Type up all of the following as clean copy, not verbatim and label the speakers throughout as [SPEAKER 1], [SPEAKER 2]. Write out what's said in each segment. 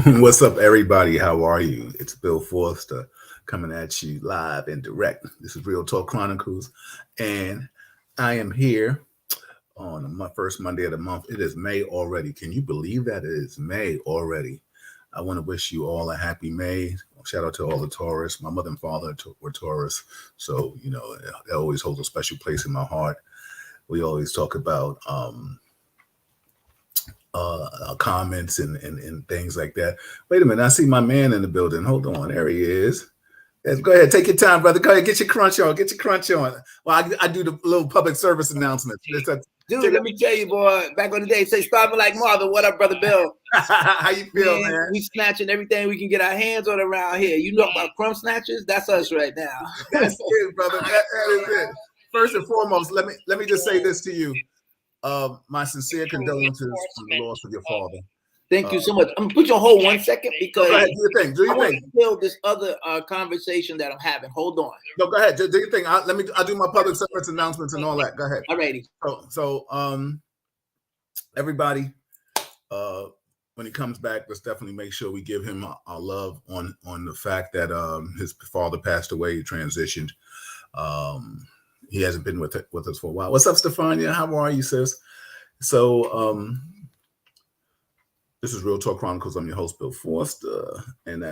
[SPEAKER 1] What's up, everybody? How are you? It's Bill Forster coming at you live and direct. This is Real Talk Chronicles, and I am here on my first Monday of the month. It is May already. Can you believe that it is May already? I want to wish you all a happy May. Shout out to all the Taurus. My mother and father were Taurus, so it always holds a special place in my heart. We always talk about comments and things like that. Wait a minute, I see my man in the building. Hold on, there he is. Yes, go ahead, take your time, brother. Go ahead, get your crunch on. Get your crunch on. Well, I do the little public service announcements.
[SPEAKER 2] Dude, let me tell you, boy. Back on the day, say starving like Marvin. What up, brother Bill?
[SPEAKER 1] How you feel, man?
[SPEAKER 2] We snatching everything we can get our hands on around here. You know about crumb snatchers? That's us right now.
[SPEAKER 1] That's it, brother. That is it. First and foremost, let me just say this to you. My sincere condolences on the loss of your father.
[SPEAKER 2] Thank you so much. I'm gonna put you on hold 1 second because
[SPEAKER 1] go ahead, do your thing. Do your thing.
[SPEAKER 2] I feel this other conversation that I'm having. Hold on.
[SPEAKER 1] No, go ahead. Do your thing. I'll do my public service announcements and all that. Go ahead.
[SPEAKER 2] Alrighty.
[SPEAKER 1] So everybody, when he comes back, let's definitely make sure we give him our love on the fact that his father passed away, he transitioned. He hasn't been with us for a while. What's up, Stefania? How are you, sis? So this is Real Talk Chronicles. I'm your host, Bill Forster, and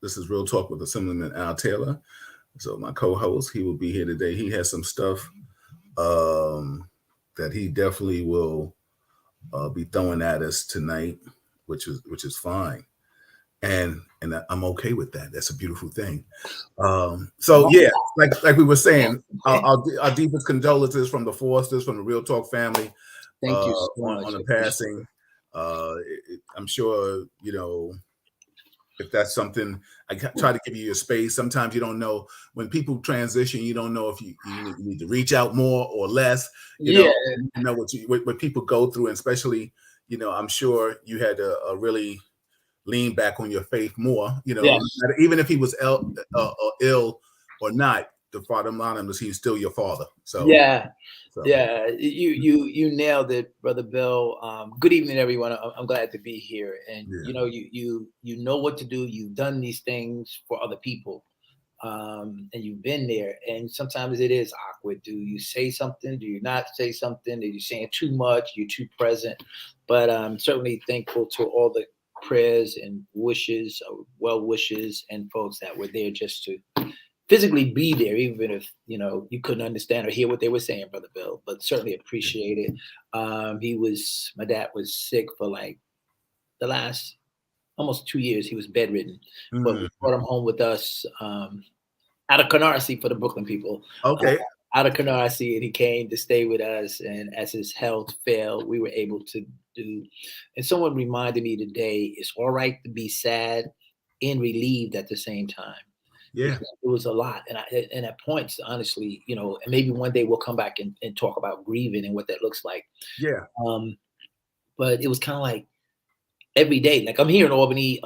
[SPEAKER 1] this is Real Talk with Assemblyman Al Taylor. So my co-host, he will be here today. He has some stuff that he definitely will be throwing at us tonight, which is fine, and I'm okay with that. That's a beautiful thing. So yeah, like we were saying, our deepest condolences from the Forsters, from the Real Talk family.
[SPEAKER 2] Thank you so much
[SPEAKER 1] on the passing. I'm sure if that's something, I try to give you your space. Sometimes you don't know when people transition. You don't know if you need to reach out more or less. You know what people go through, and especially I'm sure you had to really lean back on your faith more. Even if he was ill or not, the bottom line is he's still your father. So
[SPEAKER 2] you nailed it, brother Bill. Good evening, everyone. I'm glad to be here, and you know what to do. You've done these things for other people, and you've been there. And sometimes it is awkward. Do you say something? Do you not say something? Are you saying too much? You're too present. But I'm certainly thankful to all the prayers and wishes, well wishes, and folks that were there just to physically be there, even if you couldn't understand or hear what they were saying, brother Bill. But certainly appreciate it. My dad was sick for like the last almost 2 years. He was bedridden, but we brought him home with us out of Canarsie for the Brooklyn people.
[SPEAKER 1] Okay.
[SPEAKER 2] Out of Canarsie, and he came to stay with us. And as his health failed, we were able to do. And someone reminded me today, it's all right to be sad and relieved at the same time.
[SPEAKER 1] Yeah,
[SPEAKER 2] it was a lot, and at points, honestly, and maybe one day we'll come back and talk about grieving and what that looks like.
[SPEAKER 1] Yeah.
[SPEAKER 2] But it was kind of like every day. Like I'm here in Albany.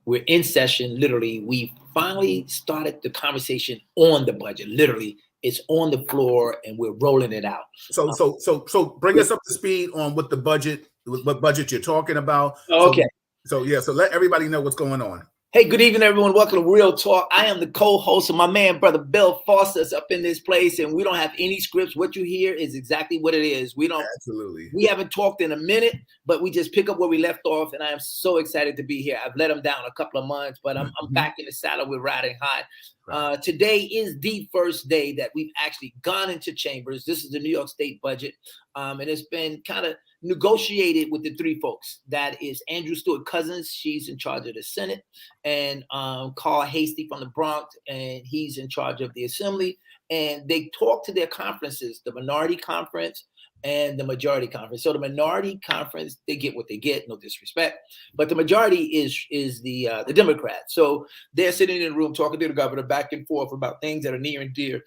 [SPEAKER 2] We're in session. Literally, we finally started the conversation on the budget. Literally, it's on the floor, and we're rolling it out.
[SPEAKER 1] So bring us up to speed on what budget you're talking about.
[SPEAKER 2] Okay.
[SPEAKER 1] So let everybody know what's going on.
[SPEAKER 2] Hey, good evening, everyone. Welcome to Real Talk. I am the co-host, and my man, brother Bill Foster, is up in this place, and we don't have any scripts. What you hear is exactly what it is.
[SPEAKER 1] Absolutely.
[SPEAKER 2] We haven't talked in a minute, but we just pick up where we left off, and I am so excited to be here. I've let him down a couple of months, but I'm back in the saddle. We're riding high. Right. Today is the first day that we've actually gone into chambers. This is the New York State budget, and it's been kind of negotiated with the three folks. That is Andrew Stewart Cousins. She's in charge of the Senate, and Carl Hasty from the Bronx, and he's in charge of the Assembly. And they talk to their conferences, the minority conference and the majority conference. So the minority conference, they get what they get, no disrespect, but the majority is the Democrats. So they're sitting in a room talking to the governor back and forth about things that are near and dear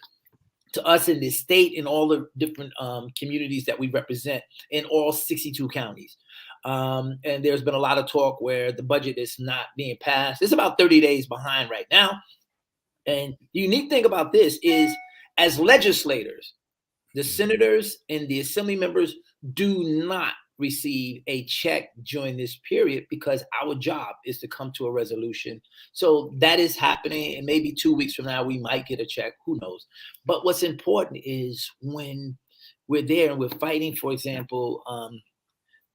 [SPEAKER 2] to us in this state and all the different communities that we represent in all 62 counties. And there's been a lot of talk where the budget is not being passed. It's about 30 days behind right now. And the unique thing about this is, as legislators, the senators and the assembly members do not receive a check during this period because our job is to come to a resolution. So that is happening. And maybe 2 weeks from now, we might get a check. Who knows? But what's important is when we're there and we're fighting, for example,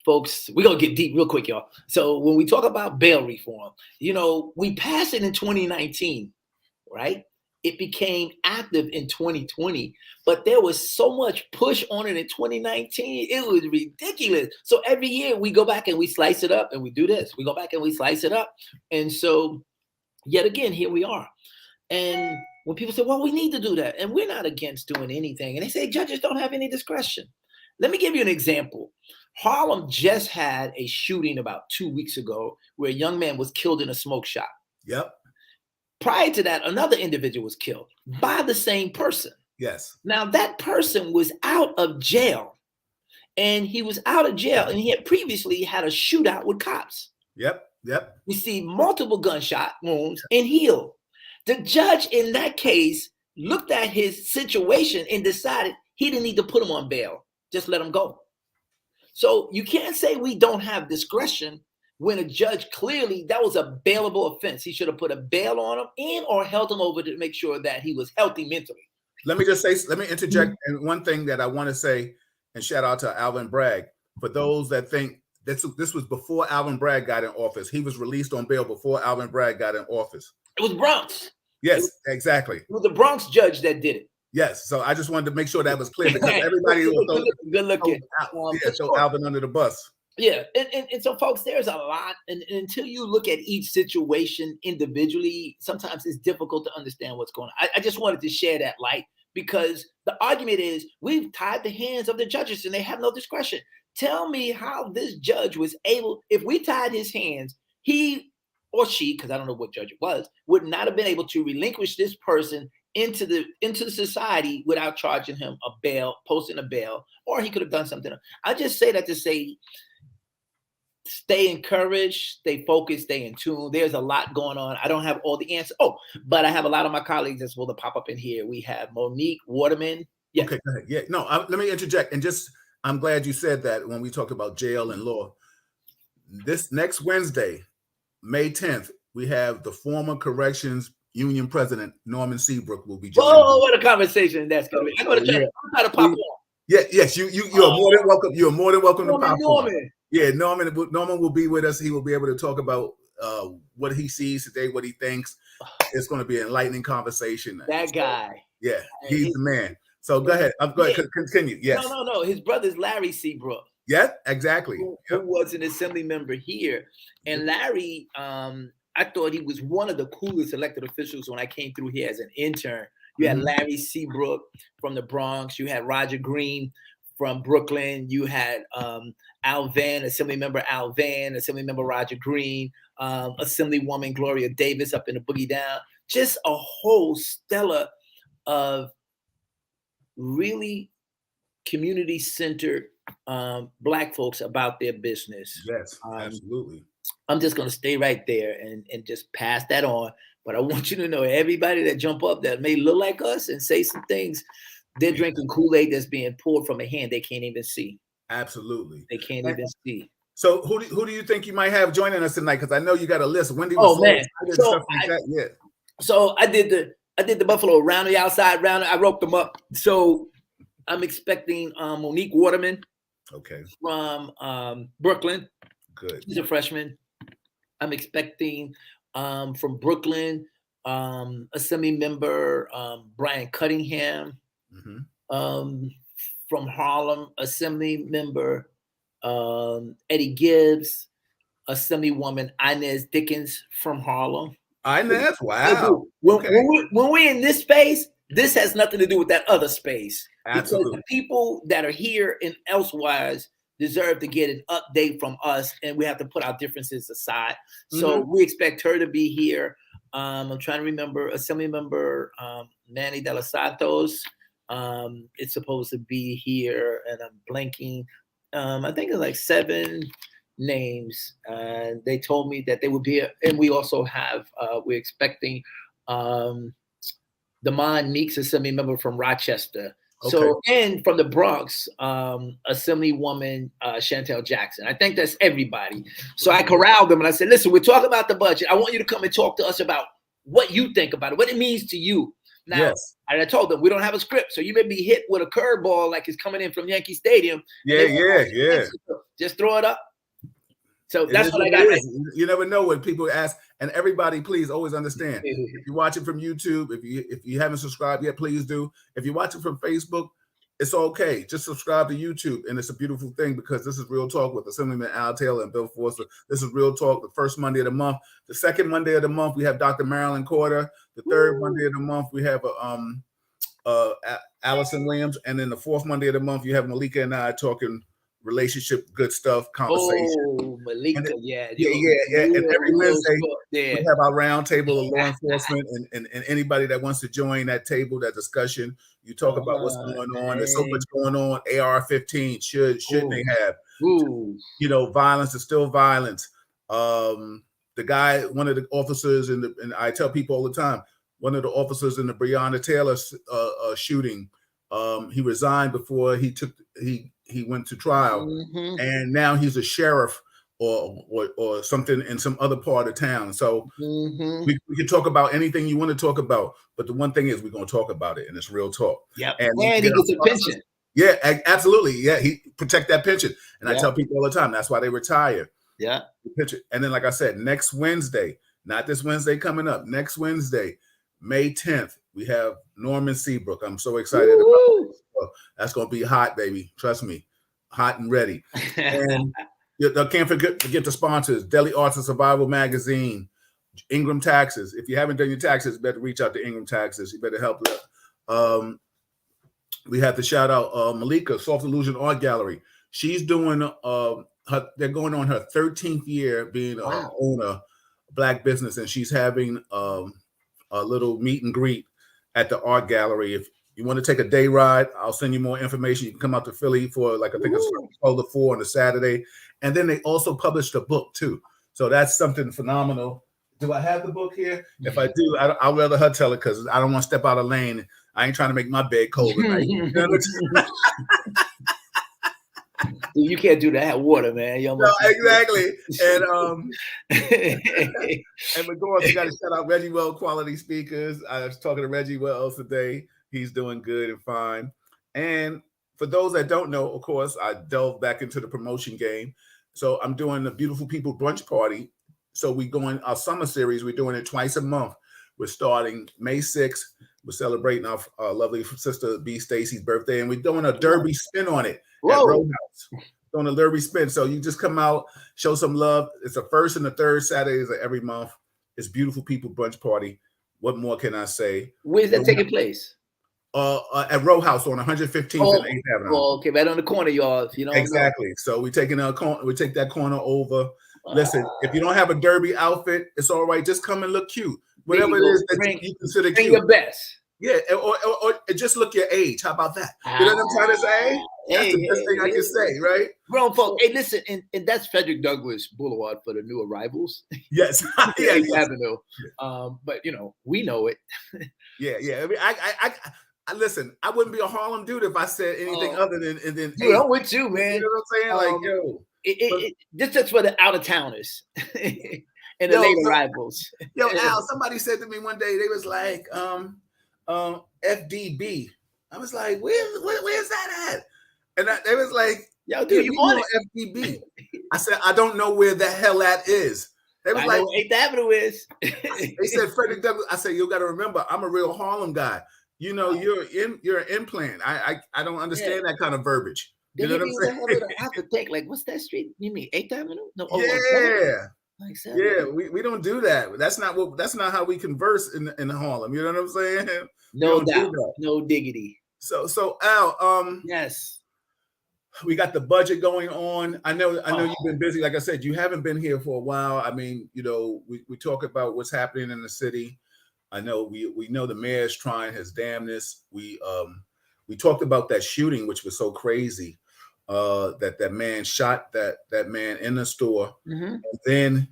[SPEAKER 2] folks, we're going to get deep real quick, y'all. So when we talk about bail reform, we passed it in 2019, right? It became active in 2020, but there was so much push on it in 2019. It was ridiculous. So every year we go back and we slice it up and we do this. We go back and we slice it up. And so yet again, here we are. And when people say, well, we need to do that, and we're not against doing anything, and they say judges don't have any discretion. Let me give you an example. Harlem just had a shooting about 2 weeks ago where a young man was killed in a smoke shop.
[SPEAKER 1] Yep.
[SPEAKER 2] Prior to that, another individual was killed by the same person.
[SPEAKER 1] Yes.
[SPEAKER 2] Now, that person was out of jail, and he was out of jail, and he had previously had a shootout with cops.
[SPEAKER 1] Yep.
[SPEAKER 2] Received multiple gunshot wounds and healed. The judge in that case looked at his situation and decided he didn't need to put him on bail. Just let him go. So you can't say we don't have discretion when a judge clearly, that was a bailable offense. He should have put a bail on him and or held him over to make sure that he was healthy mentally.
[SPEAKER 1] Let me interject. And one thing that I want to say, and shout out to Alvin Bragg, for those that think this was before Alvin Bragg got in office. He was released on bail before Alvin Bragg got in office.
[SPEAKER 2] It was Bronx.
[SPEAKER 1] Yes, exactly.
[SPEAKER 2] It was the Bronx judge that did it.
[SPEAKER 1] Yes, so I just wanted to make sure that was clear because everybody was
[SPEAKER 2] good looking.
[SPEAKER 1] Throw Alvin under the bus.
[SPEAKER 2] Yeah, and so folks, there's a lot, and until you look at each situation individually, sometimes it's difficult to understand what's going on. I just wanted to share that light because the argument is we've tied the hands of the judges and they have no discretion. Tell me how this judge was able, if we tied his hands, he or she, because I don't know what judge it was, would not have been able to relinquish this person into the society without charging him a bail, posting a bail, or he could have done something else. I just say that to say, stay encouraged, stay focused, stay in tune. There's a lot going on. I don't have all the answers. Oh, but I have a lot of my colleagues that's will pop up in here. We have Monique Waterman.
[SPEAKER 1] Yeah. Okay, go ahead. Yeah, no, let me interject. And I'm glad you said that when we talked about jail and law. This next Wednesday, May 10th, we have the former Corrections Union President, Norman Seabrook, will be joining.
[SPEAKER 2] Oh, what a conversation that's going to be. I'm going to try to pop on.
[SPEAKER 1] Yeah, yes, you are more than welcome. You are more than welcome to pop on. Yeah, Norman will be with us. He will be able to talk about what he sees today, what he thinks. It's going to be an enlightening conversation.
[SPEAKER 2] That guy.
[SPEAKER 1] Yeah, he's the man. So go ahead. I'm going to continue. Yes.
[SPEAKER 2] No. His brother's Larry Seabrook.
[SPEAKER 1] Yeah, exactly.
[SPEAKER 2] Who was an assembly member here. And Larry, I thought he was one of the coolest elected officials when I came through here as an intern. You had Larry Seabrook from the Bronx. You had Roger Green from Brooklyn. You had Al Van, Assemblymember Al Van, Assemblymember Roger Green, Assemblywoman Gloria Davis up in the Boogie Down. Just a whole stella of really community-centered Black folks about their business.
[SPEAKER 1] Yes, absolutely.
[SPEAKER 2] I'm just going to stay right there and just pass that on. But I want you to know, everybody that jump up that may look like us and say some things, they're drinking Kool-Aid that's being poured from a hand they can't even see.
[SPEAKER 1] Absolutely.
[SPEAKER 2] They can't even see.
[SPEAKER 1] So who do you think you might have joining us tonight? Because I know you got a list. Wendy
[SPEAKER 2] was man. So I did the Buffalo round the outside round. I roped them up. So I'm expecting Monique Waterman.
[SPEAKER 1] Okay.
[SPEAKER 2] From Brooklyn.
[SPEAKER 1] Good.
[SPEAKER 2] She's a freshman. I'm expecting from Brooklyn, Assembly member Brian Cunningham. From Harlem, Assembly member Eddie Gibbs, Assemblywoman Inez Dickens from Harlem.
[SPEAKER 1] Inez, wow.
[SPEAKER 2] When we're in this space, this has nothing to do with that other space.
[SPEAKER 1] Absolutely.
[SPEAKER 2] Because the people that are here and elsewise deserve to get an update from us, and we have to put our differences aside. So we expect her to be here. I'm trying to remember Assemblymember Manny De Los Santos. It's supposed to be here, and I'm blanking. I think it's like 7 names. They told me that they would be here, and we also have. We're expecting Damon Meeks, Assembly member from Rochester, So, and from the Bronx, Assemblywoman Chantel Jackson. I think that's everybody. So I corralled them and I said, listen, we're talking about the budget. I want you to come and talk to us about what you think about it, what it means to you. Now, and I told them we don't have a script, so you may be hit with a curveball like it's coming in from Yankee Stadium.
[SPEAKER 1] Yeah.
[SPEAKER 2] Just throw it up. So that's what I got. Right.
[SPEAKER 1] You never know when people ask, and everybody, please always understand. If you watch it from YouTube, if you haven't subscribed yet, please do. If you watch it from Facebook, it's okay. Just subscribe to YouTube, and it's a beautiful thing because this is Real Talk with Assemblyman Al Taylor and Bill Forster. This is Real Talk, the first Monday of the month. The second Monday of the month, we have Dr. Marilyn Corder. The third Monday of the month, we have Allison Williams, and then the fourth Monday of the month, you have Malika and I talking relationship, good stuff, conversation.
[SPEAKER 2] Oh, Malika,
[SPEAKER 1] yeah. And every Wednesday, we have our round table of law enforcement and anybody that wants to join that table, that discussion. You talk about what's going on. There's so much going on. AR-15 shouldn't they have? You know, violence is still violence. The guy, one of the officers and I tell people all the time, one of the officers in the Breonna Taylor shooting, he resigned before he went to trial, and now he's a sheriff or something in some other part of town. So we can talk about anything you want to talk about, but the one thing is we're going to talk about it, and it's real talk.
[SPEAKER 2] And he gets a pension.
[SPEAKER 1] Yeah, absolutely. Yeah, he protect that pension, and I tell people all the time that's why they retire.
[SPEAKER 2] Yeah,
[SPEAKER 1] and then like I said, next Wednesday, not this Wednesday coming up, next Wednesday, May 10th, we have Norman Seabrook. I'm so excited about this. That's going to be hot, baby. Trust me, hot and ready. And I can't forget the sponsors: Deli Arts and Survival Magazine, Ingram Taxes. If you haven't done your taxes, you better reach out to Ingram Taxes. You better help. We have to shout out Malika, Soft Illusion Art Gallery. She's doing. They're going on her 13th year being an owner, Black business, and she's having a little meet and greet at the art gallery. If you want to take a day ride, I'll send you more information. You can come out to Philly for I think it's 12 to 4 on a Saturday. And then they also published a book too. So that's something phenomenal. Do I have the book here? If I do, I'll rather her tell it because I don't want to step out of lane. I ain't trying to make my bed cold tonight.
[SPEAKER 2] You can't do that. Have water, man.
[SPEAKER 1] No, exactly. And and of course, we got to shout out Reggie Well Quality Speakers. I was talking to Reggie Wells today. He's doing good and fine. And for those that don't know, of course, I delved back into the promotion game. So I'm doing the Beautiful People Brunch Party. So we going our summer series. We're doing it twice a month. We're starting May 6th. We're celebrating our lovely sister B. Stacy's birthday, and we're doing a derby spin on it at Roadhouse. Doing a derby spin. So you just come out, show some love. It's the first and the third Saturdays of every month. It's Beautiful People Brunch Party. What more can I say?
[SPEAKER 2] Where's that taking place?
[SPEAKER 1] At Row House on 115th and 8th Avenue.
[SPEAKER 2] Oh, okay, right on the corner, y'all. If you don't
[SPEAKER 1] know. So we take that corner over. Listen, if you don't have a derby outfit, it's all right. Just come and look cute. Whatever it is that you consider cute.
[SPEAKER 2] Your best.
[SPEAKER 1] Yeah, or just look your age. How about that? You know what I'm trying to say? That's the best thing I can say, right?
[SPEAKER 2] Grown folks. Hey, listen, and that's Frederick Douglass Boulevard for the new arrivals.
[SPEAKER 1] Yes.
[SPEAKER 2] Yeah, Avenue. But we know it.
[SPEAKER 1] Yeah. I mean, I listen. I wouldn't be a Harlem dude if I said anything other than.
[SPEAKER 2] Dude, I'm with you, man.
[SPEAKER 1] You know what I'm saying?
[SPEAKER 2] This for the out of towners and the late arrivals.
[SPEAKER 1] Al, somebody said to me one day, they was like, FDB. I was like, where's that at? And they was like,
[SPEAKER 2] yo, dude, you want
[SPEAKER 1] it? FDB. I said, I don't know where the hell that is. They was like,
[SPEAKER 2] 8th Avenue is.
[SPEAKER 1] They said Frederick Douglass. I said, you got to remember, I'm a real Harlem guy. You're an implant. I don't understand that kind of verbiage. You know what I'm saying?
[SPEAKER 2] I have to think, like, what's that street? You mean 8th Avenue? No.
[SPEAKER 1] Yeah, we don't do that. That's not how we converse in Harlem. You know what I'm saying?
[SPEAKER 2] No doubt. No diggity.
[SPEAKER 1] So Al,
[SPEAKER 2] yes.
[SPEAKER 1] We got the budget going on. I know you've been busy. Like I said, you haven't been here for a while. I mean, we talk about what's happening in the city. I know we know the mayor's trying his damnness. We talked about that shooting, which was so crazy. That man shot that man in the store, and then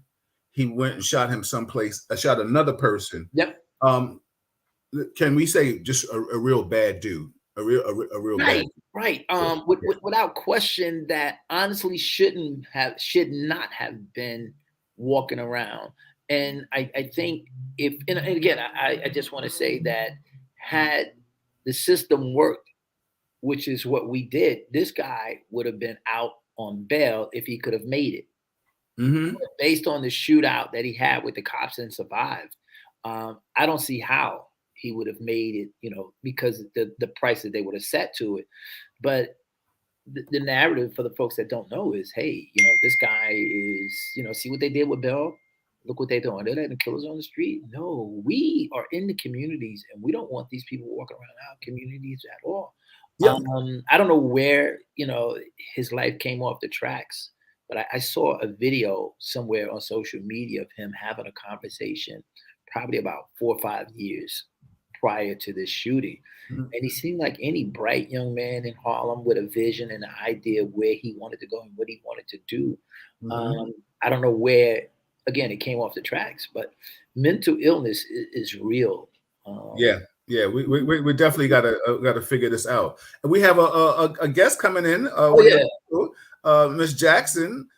[SPEAKER 1] he went and shot him someplace. Shot another person.
[SPEAKER 2] Yep.
[SPEAKER 1] Can we say just a real bad dude? a real bad.
[SPEAKER 2] Right. Without question, that honestly should not have been walking around. And I think and again, I just want to say that had the system worked, which is what we did, this guy would have been out on bail if he could have made it.
[SPEAKER 1] Mm-hmm.
[SPEAKER 2] Based on the shootout that he had with the cops and survived, I don't see how he would have made it, because the price that they would have set to it. But the narrative for the folks that don't know is, hey, this guy is, see what they did with Bill? Look what they're doing. They're letting killers on the street. No, we are in the communities, and we don't want these people walking around our communities at all.
[SPEAKER 1] Yep.
[SPEAKER 2] I don't know where, his life came off the tracks, but I saw a video somewhere on social media of him having a conversation probably about 4 or 5 years prior to this shooting.
[SPEAKER 1] Mm-hmm.
[SPEAKER 2] And he seemed like any bright young man in Harlem with a vision and an idea of where he wanted to go and what he wanted to do.
[SPEAKER 1] Mm-hmm.
[SPEAKER 2] I don't know where, again, it came off the tracks, but mental illness is real.
[SPEAKER 1] Yeah, we definitely got to figure this out. And we have a guest coming in. Miss Jackson.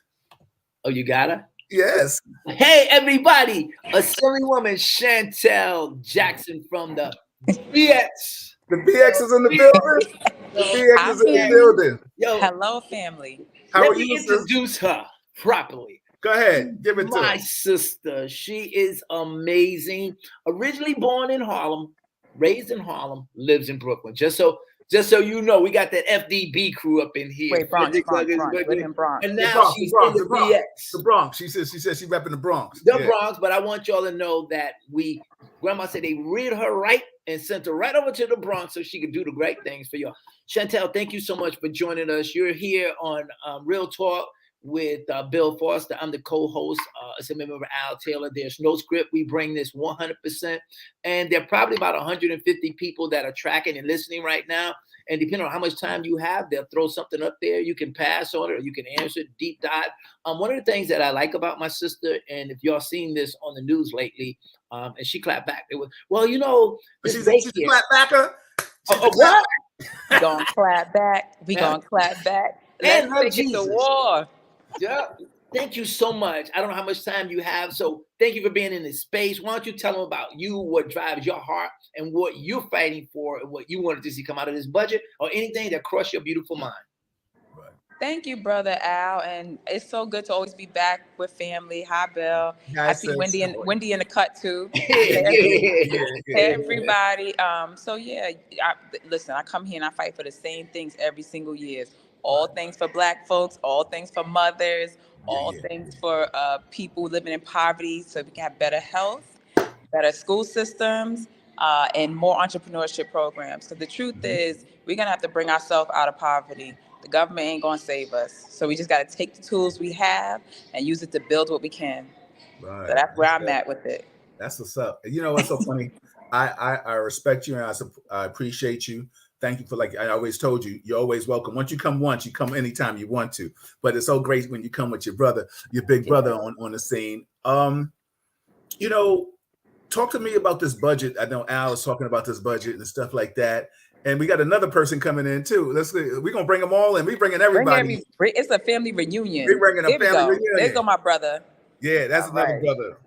[SPEAKER 2] Oh, you got her?
[SPEAKER 1] Yes.
[SPEAKER 2] Hey, everybody! Assemblywoman Chantel Jackson from the BX.
[SPEAKER 1] The BX is in the building. The BX is in the building.
[SPEAKER 2] Yo,
[SPEAKER 3] hello, family.
[SPEAKER 1] How
[SPEAKER 2] let
[SPEAKER 1] are
[SPEAKER 2] me
[SPEAKER 1] you,
[SPEAKER 2] introduce her properly.
[SPEAKER 1] Go ahead, give it to
[SPEAKER 2] My
[SPEAKER 1] her.
[SPEAKER 2] sister. She is amazing. Originally born in Harlem, raised in Harlem, lives in Brooklyn. Just so you know, we got that FDB crew up in here.
[SPEAKER 3] Wait, Bronx.
[SPEAKER 2] And now she's in the BX.
[SPEAKER 1] The Bronx. She says she's repping the Bronx.
[SPEAKER 2] The Bronx, but I want y'all to know that Grandma said they read her right and sent her right over to the Bronx so she could do the great things for y'all. Chantel, thank you so much for joining us. You're here on Real Talk with Bill Foster. I'm the co-host, Assemblyman Al Taylor. There's no script. We bring this 100%. And there are probably about 150 people that are tracking and listening right now. And depending on how much time you have, they'll throw something up there. You can pass on it or you can answer, deep dive. One of the things that I like about my sister, and if y'all seen this on the news lately, and she clapped back. It was,
[SPEAKER 1] she's clap backer.
[SPEAKER 2] What?
[SPEAKER 3] We gonna clap back. We gonna clap back. Let's take it to war.
[SPEAKER 2] Yeah. Thank you so much. I don't know how much time you have, so thank you for being in this space. Why don't you tell them about you, what drives your heart, and what you're fighting for, and what you wanted to see come out of this budget, or anything that crossed your beautiful mind.
[SPEAKER 3] Thank you, Brother Al, and it's so good to always be back with family. Hi, Bill. I see Wendy in the cut too. Hey, everybody. Listen, I come here and I fight for the same things every single year. All things for Black folks, all things for mothers, all things for people living in poverty so we can have better health, better school systems, and more entrepreneurship programs. So the truth is, we're going to have to bring ourselves out of poverty. The government ain't going to save us. So we just got to take the tools we have and use it to build what we can. Right. So that's where I'm at with it.
[SPEAKER 1] That's what's up. You know what's so funny? I respect you and I appreciate you. Thank you for, like I always told you, you're always welcome. Once, you come anytime you want to. But it's so great when you come with your brother, your big brother on the scene. Talk to me about this budget. I know Al is talking about this budget and stuff like that. And we got another person coming in too. We're gonna bring them all in. We bringing everybody.
[SPEAKER 3] It's a family reunion.
[SPEAKER 1] We're bringing a family reunion.
[SPEAKER 3] There's go my brother.
[SPEAKER 1] Yeah, that's all another brother.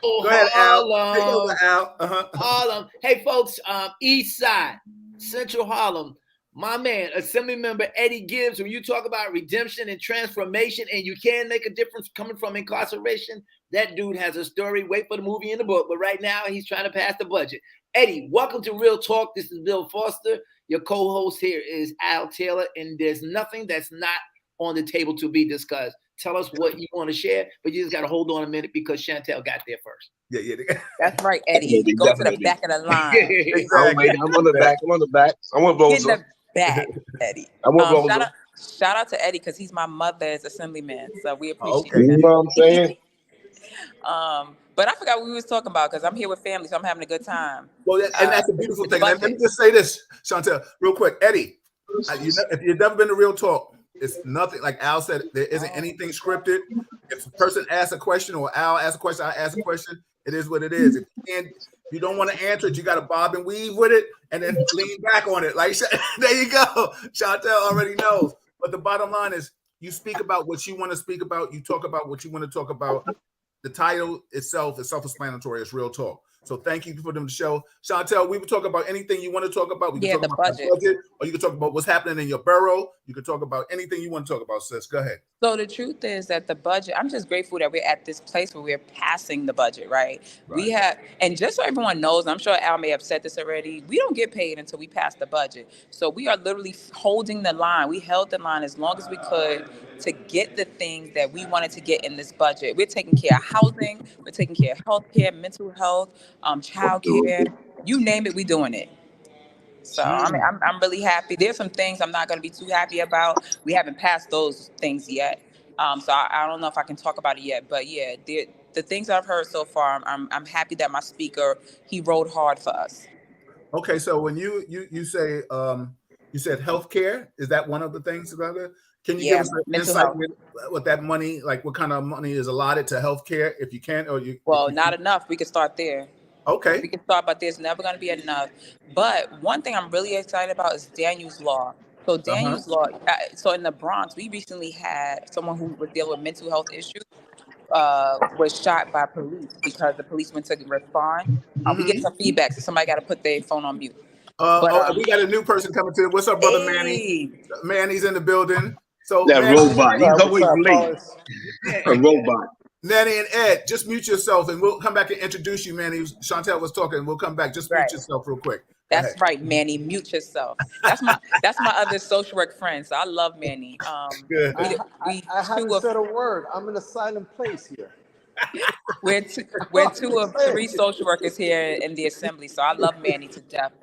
[SPEAKER 2] Oh,
[SPEAKER 1] go ahead, Al. Take over, Al.
[SPEAKER 2] Harlem. Hey, folks, East Side, Central Harlem. My man, Assembly Member Eddie Gibbs, when you talk about redemption and transformation and you can make a difference coming from incarceration, that dude has a story. Wait for the movie and the book. But right now, he's trying to pass the budget. Eddie, welcome to Real Talk. This is Bill Foster. Your co-host here is Al Taylor, and there's nothing that's not on the table to be discussed. Tell us what you want to share, but you just got to hold on a minute because Chantel got there first.
[SPEAKER 1] Yeah.
[SPEAKER 3] That's right, Eddie. You go to the back of the line.
[SPEAKER 1] Exactly.
[SPEAKER 4] I'm on the back. I want both.
[SPEAKER 3] In the back, Eddie. Shout out to Eddie because he's my mother's assemblyman, so we appreciate that.
[SPEAKER 4] You know what I'm saying?
[SPEAKER 3] But I forgot what we was talking about because I'm here with family, so I'm having a good time.
[SPEAKER 1] Well, and that's a beautiful thing. Let me just say this, Chantel, real quick. Eddie, if you've never been to Real Talk, it's nothing, like Al said, there isn't anything scripted. If a person asks a question or Al asks a question, I ask a question, it is what it is. If you can't You don't want to answer it. You got to bob and weave with it and then lean back on it. Like, there you go. Chantel already knows. But the bottom line is you speak about what you want to speak about. You talk about what you want to talk about. The title itself is self-explanatory. It's Real Talk. So thank you for them to show. Chantel, we would talk about anything you want to talk about. We can talk about the budget, or you can talk about what's happening in your borough. You can talk about anything you want to talk about, sis. Go ahead.
[SPEAKER 3] So the truth is that the budget, I'm just grateful that we're at this place where we're passing the budget, right? We have, and just so everyone knows, I'm sure Al may have said this already, we don't get paid until we pass the budget. So we are literally holding the line. We held the line as long as we could to get the things that we wanted to get in this budget. We're taking care of housing, we're taking care of healthcare, mental health, child care, you name it, we're doing it. So I mean, I'm really happy. There's some things I'm not going to be too happy about. We haven't passed those things yet. So I don't know if I can talk about it yet. But yeah, the things I've heard so far, I'm happy that my speaker, he rode hard for us.
[SPEAKER 1] Okay, so when you say you said healthcare, is that one of the things about it? Can you give us an insight with that money, like what kind of money is allotted to healthcare, if you can, or you?
[SPEAKER 3] Well, not enough. We could start there.
[SPEAKER 1] Okay.
[SPEAKER 3] We can start, but there's never going to be enough. But one thing I'm really excited about is Daniel's Law. So Daniel's Law, so in the Bronx, we recently had someone who was dealing with mental health issues was shot by police because the policeman took respond. We get some feedback, so somebody got to put their phone on mute.
[SPEAKER 1] We got a new person coming to. What's up, brother Manny? Manny's in the building. So
[SPEAKER 5] that
[SPEAKER 1] Manny,
[SPEAKER 5] robot, he's always late. A robot.
[SPEAKER 1] Nanny and Ed, just mute yourself, and we'll come back and introduce you, Manny. Chantel was talking. We'll come back. Just mute yourself real quick.
[SPEAKER 3] That's right, Manny. Mute yourself. That's my other social work friend. So I love Manny.
[SPEAKER 6] I haven't said a word. I'm in a silent place here.
[SPEAKER 3] We're two of three social workers here in the assembly, so I love Manny to death.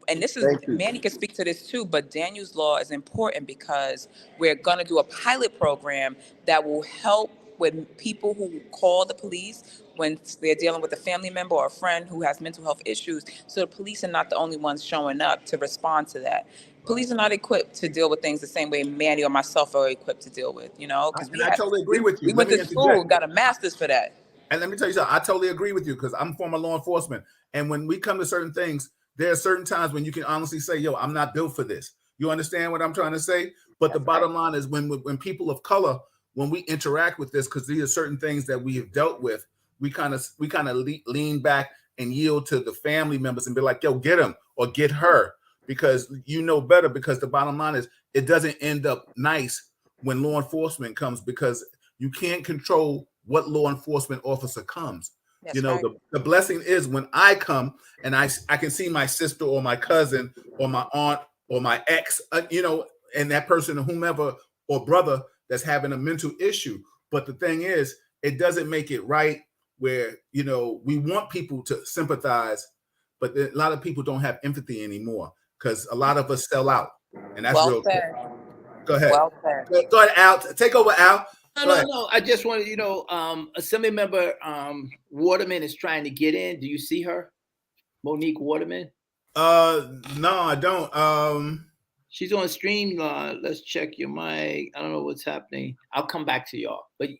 [SPEAKER 3] And this is Manny can speak to this too. But Daniel's Law is important because we're going to do a pilot program that will help with people who call the police when they're dealing with a family member or a friend who has mental health issues. So the police are not the only ones showing up to respond to that. Police are not equipped to deal with things the same way Manny or myself are equipped to deal with, because
[SPEAKER 1] I totally agree with you.
[SPEAKER 3] We went to school, got a master's for that.
[SPEAKER 1] And let me tell you something, I totally agree with you because I'm former law enforcement. And when we come to certain things, there are certain times when you can honestly say, yo, I'm not built for this. You understand what I'm trying to say? But the bottom line is when people of color, when we interact with this, because these are certain things that we have dealt with, we kind of lean back and yield to the family members and be like, yo, get him or get her, because you know better. Because the bottom line is it doesn't end up nice when law enforcement comes, because you can't control what law enforcement officer comes. That's the blessing is when I come and I can see my sister or my cousin or my aunt or my ex, and that person or whomever or brother that's having a mental issue. But the thing is, it doesn't make it right where, we want people to sympathize, but a lot of people don't have empathy anymore because a lot of us sell out. And that's real. Go ahead.
[SPEAKER 3] Well said.
[SPEAKER 1] Go ahead, Al. Take over, Al.
[SPEAKER 2] No. I just wanted, Assembly Member Waterman is trying to get in. Do you see her? Monique Waterman?
[SPEAKER 1] No, I don't.
[SPEAKER 2] She's on stream. Let's check your mic. I don't know what's happening. I'll come back to y'all. But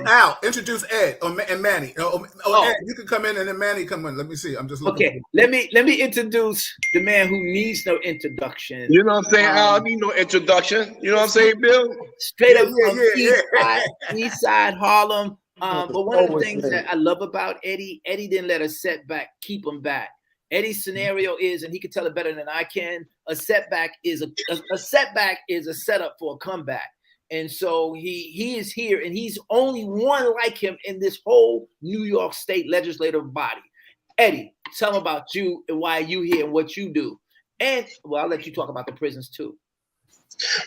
[SPEAKER 1] Al, introduce Ed and Manny. Ed, you can come in and then Manny come in. Let me see. I'm just looking.
[SPEAKER 2] Okay. Let me introduce the man who needs no introduction.
[SPEAKER 5] You know what I'm saying? Al, I need no introduction. You know what I'm saying, Bill?
[SPEAKER 2] Straight up from East Side Harlem. But one of the things that I love about Eddie didn't let a setback keep him back. Eddie's scenario is, and he can tell it better than I can, a setback is a setup for a comeback. And so he is here, and he's only one like him in this whole New York State legislative body. Eddie, tell him about you and why you here and what you do. And, I'll let you talk about the prisons too.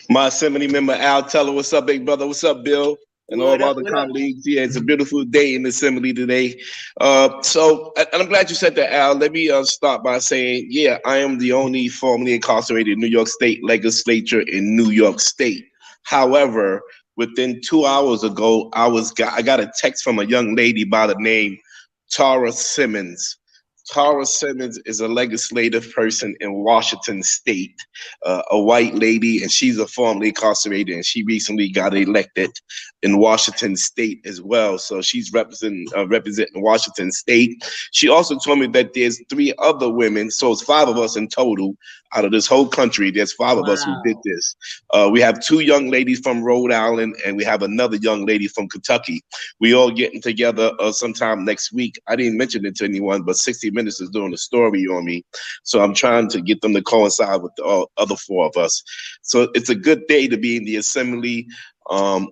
[SPEAKER 5] My Assembly Member Al Taylor, what's up, big brother? What's up, Bill? And all of our other colleagues. Yeah, it's a beautiful day in the Assembly today. So I'm glad you said that, Al. Let me start by saying, yeah, I am the only formerly incarcerated New York State legislature in New York State. However, within 2 hours ago, I got a text from a young lady by the name Tara Simmons. Tara Simmons is a legislative person in Washington State, a white lady, and she's a formerly incarcerated, and she recently got elected in Washington State as well. So she's representing Washington State. She also told me that there's 3 other women, so it's 5 of us in total out of this whole country. There's 5 of us who did this. We have 2 young ladies from Rhode Island, and we have another young lady from Kentucky. We all getting together sometime next week. I didn't mention it to anyone, but 60 Minutes is doing a story on me. So I'm trying to get them to coincide with the other 4 of us. So it's a good day to be in the Assembly.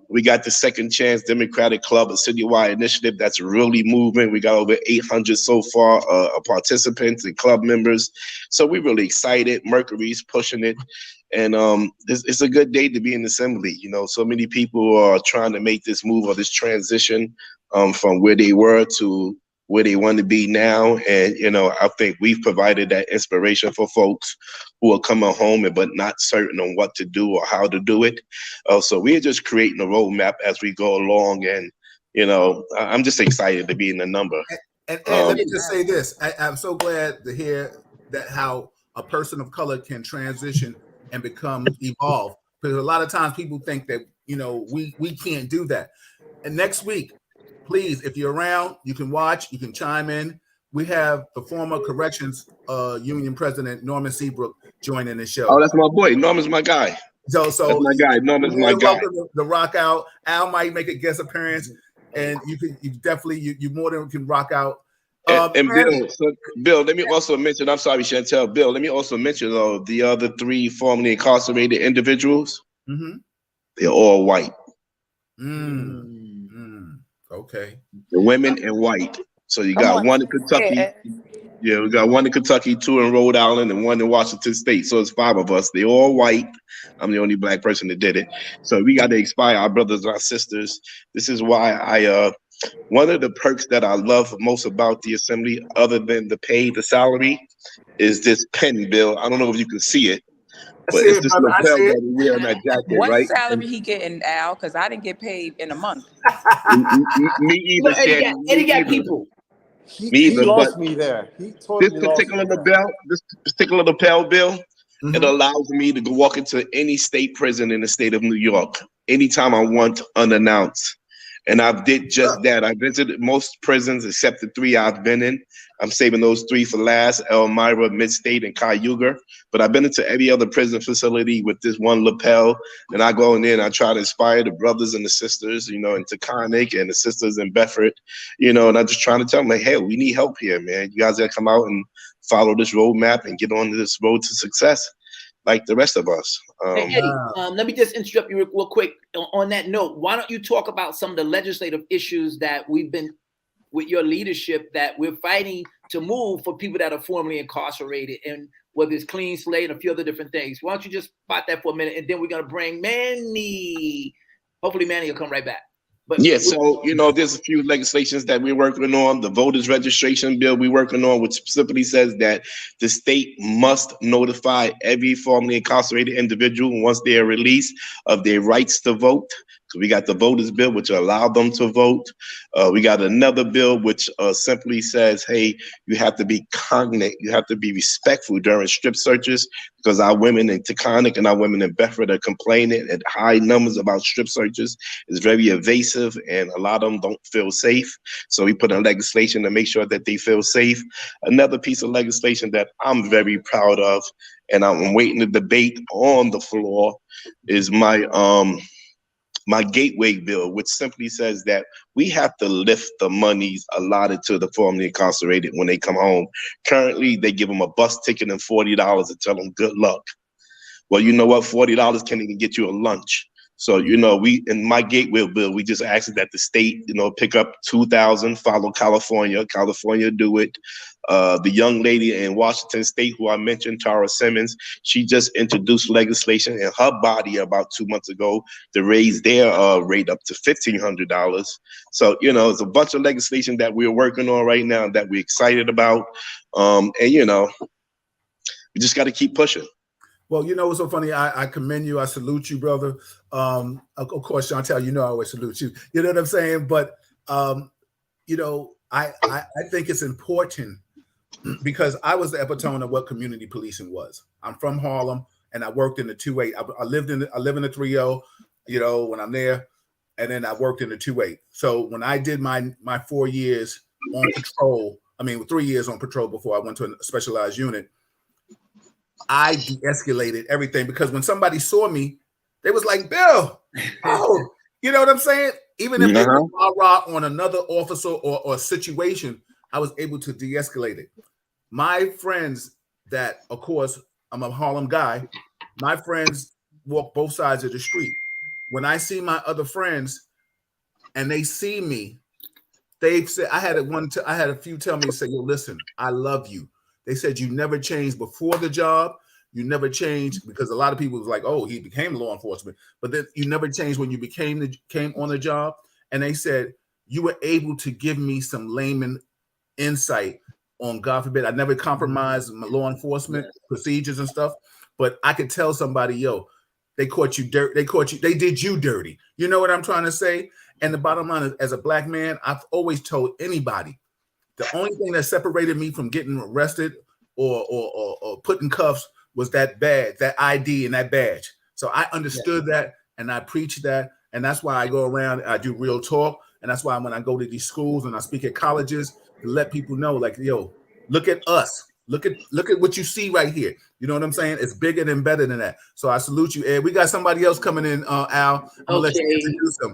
[SPEAKER 5] We got the Second Chance Democratic Club, a citywide initiative that's really moving. We got over 800 so far participants and club members. So we're really excited. Mercury's pushing it. And it's a good day to be in the Assembly. You know, so many people are trying to make this move or this transition from where they were to where they want to be now. And, you know, I think we've provided that inspiration for folks who are coming home but not certain on what to do or how to do it. So we're just creating a roadmap as we go along. And, you know, I'm just excited to be in the number.
[SPEAKER 1] And let me just say this. I'm so glad to hear that how a person of color can transition and evolve. Because a lot of times people think that, you know, we can't do that. And next week, please, if you're around, you can watch, you can chime in. We have the former Corrections Union President, Norman Seabrook, joining the show.
[SPEAKER 5] Oh, that's my boy. Norman's my guy.
[SPEAKER 1] So
[SPEAKER 5] that's my guy. Norman's my guy.
[SPEAKER 1] Welcome to rock out. Al might make a guest appearance, and you more than can rock out.
[SPEAKER 5] And Bill, let me also mention, I'm sorry, Chantel, Bill, let me also mention the other 3 formerly incarcerated individuals.
[SPEAKER 1] Mm-hmm.
[SPEAKER 5] They're all white.
[SPEAKER 1] Okay.
[SPEAKER 5] The women and white. So you got 1 in Kentucky. Yeah, we got 1 in Kentucky, 2 in Rhode Island, and 1 in Washington State. So it's 5 of us. They're all white. I'm the only black person that did it. So we got to inspire our brothers and our sisters. This is why one of the perks that I love most about the Assembly, other than the pay, the salary, is this pen, Bill. I don't know if you can see it, but it's this lapel that we wear on that jacket,
[SPEAKER 3] what
[SPEAKER 5] right?
[SPEAKER 3] What salary he getting, Al? Because I didn't get paid in a month.
[SPEAKER 5] Me either, Shannon.
[SPEAKER 2] Eddie got people.
[SPEAKER 6] He lost me there. He totally
[SPEAKER 5] this particular lapel, Bill, it allows me to go walk into any state prison in the state of New York anytime I want, unannounced. And I did just that. I visited most prisons except the 3 I've been in. I'm saving those 3 for last: Elmira, Mid-State, and Cayuga. But I've been into every other prison facility with this one lapel. And I go in there and I try to inspire the brothers and the sisters, you know, in Taconic and the sisters in Bedford, you know, and I'm just trying to tell them, like, hey, we need help here, man. You guys got to come out and follow this roadmap and get on this road to success like the rest of us.
[SPEAKER 2] Hey, Eddie, let me just interrupt you real quick. On that note, why don't you talk about some of the legislative issues that we've been, with your leadership, that we're fighting to move for people that are formerly incarcerated, and whether it's clean slate and a few other different things. Why don't you just spot that for a minute, and then we're going to bring Manny. Hopefully Manny will come right back. But
[SPEAKER 5] yeah, so, you know, there's a few legislations that we're working on. The voters registration bill we're working on, which specifically says that the state must notify every formerly incarcerated individual once they are released of their rights to vote. So we got the voters bill, which allow them to vote. We got another bill which simply says, hey, you have to be cognate, you have to be respectful during strip searches, because our women in Taconic and our women in Bedford are complaining at high numbers about strip searches. It's very evasive, and a lot of them don't feel safe. So we put in legislation to make sure that they feel safe. Another piece of legislation that I'm very proud of, and I'm waiting to debate on the floor, is my gateway bill, which simply says that we have to lift the monies allotted to the formerly incarcerated when they come home. Currently, they give them a bus ticket and $40 and tell them good luck. Well, you know what? $40 can't even get you a lunch. So, you know, we, in my gateway bill, we just asked that the state, you know, pick up $2,000, follow California do it. The young lady in Washington State who I mentioned, Tara Simmons, she just introduced legislation in her body about 2 months ago to raise their rate up to $1,500. So, you know, it's a bunch of legislation that we're working on right now that we're excited about. And, you know, we just got to keep pushing.
[SPEAKER 1] Well, you know what's so funny? I commend you. I salute you, brother. Of course, Chantel, you know I always salute you. You know what I'm saying? But, you know, I think it's important because I was the epitome of what community policing was. I'm from Harlem, and I worked in the 2-8. I live in the 3-0, you know, when I'm there, and then I worked in the 2-8. So when I did my 4 years on patrol, 3 years on patrol before I went to a specialized unit, I de-escalated everything, because when somebody saw me, they was like, Bill, oh, you know what I'm saying? Even if they were rah-rah on another officer or situation, I was able to de-escalate it. My friends that, of course, I'm a Harlem guy, my friends walk both sides of the street. When I see my other friends and they see me, they've said, I had a few tell me, say, yo, listen, I love you. They said, you never changed before the job. You never changed, because a lot of people was like, oh, he became law enforcement, but then you never changed when you came on the job. And they said, you were able to give me some layman insight on, God forbid, I never compromised my law enforcement procedures and stuff, but I could tell somebody, yo, they caught you dirt. They did you dirty. You know what I'm trying to say? And the bottom line is, as a black man, I've always told anybody, the only thing that separated me from getting arrested or put in cuffs was that badge, that ID and that badge. So I understood that, and I preach that. And that's why I go around, I do Real Talk. And that's why when I go to these schools and I speak at colleges, to let people know, like, yo, look at us. Look at what you see right here. You know what I'm saying? It's bigger and better than that. So I salute you, Ed. We got somebody else coming in, Al. I'm gonna let you introduce them.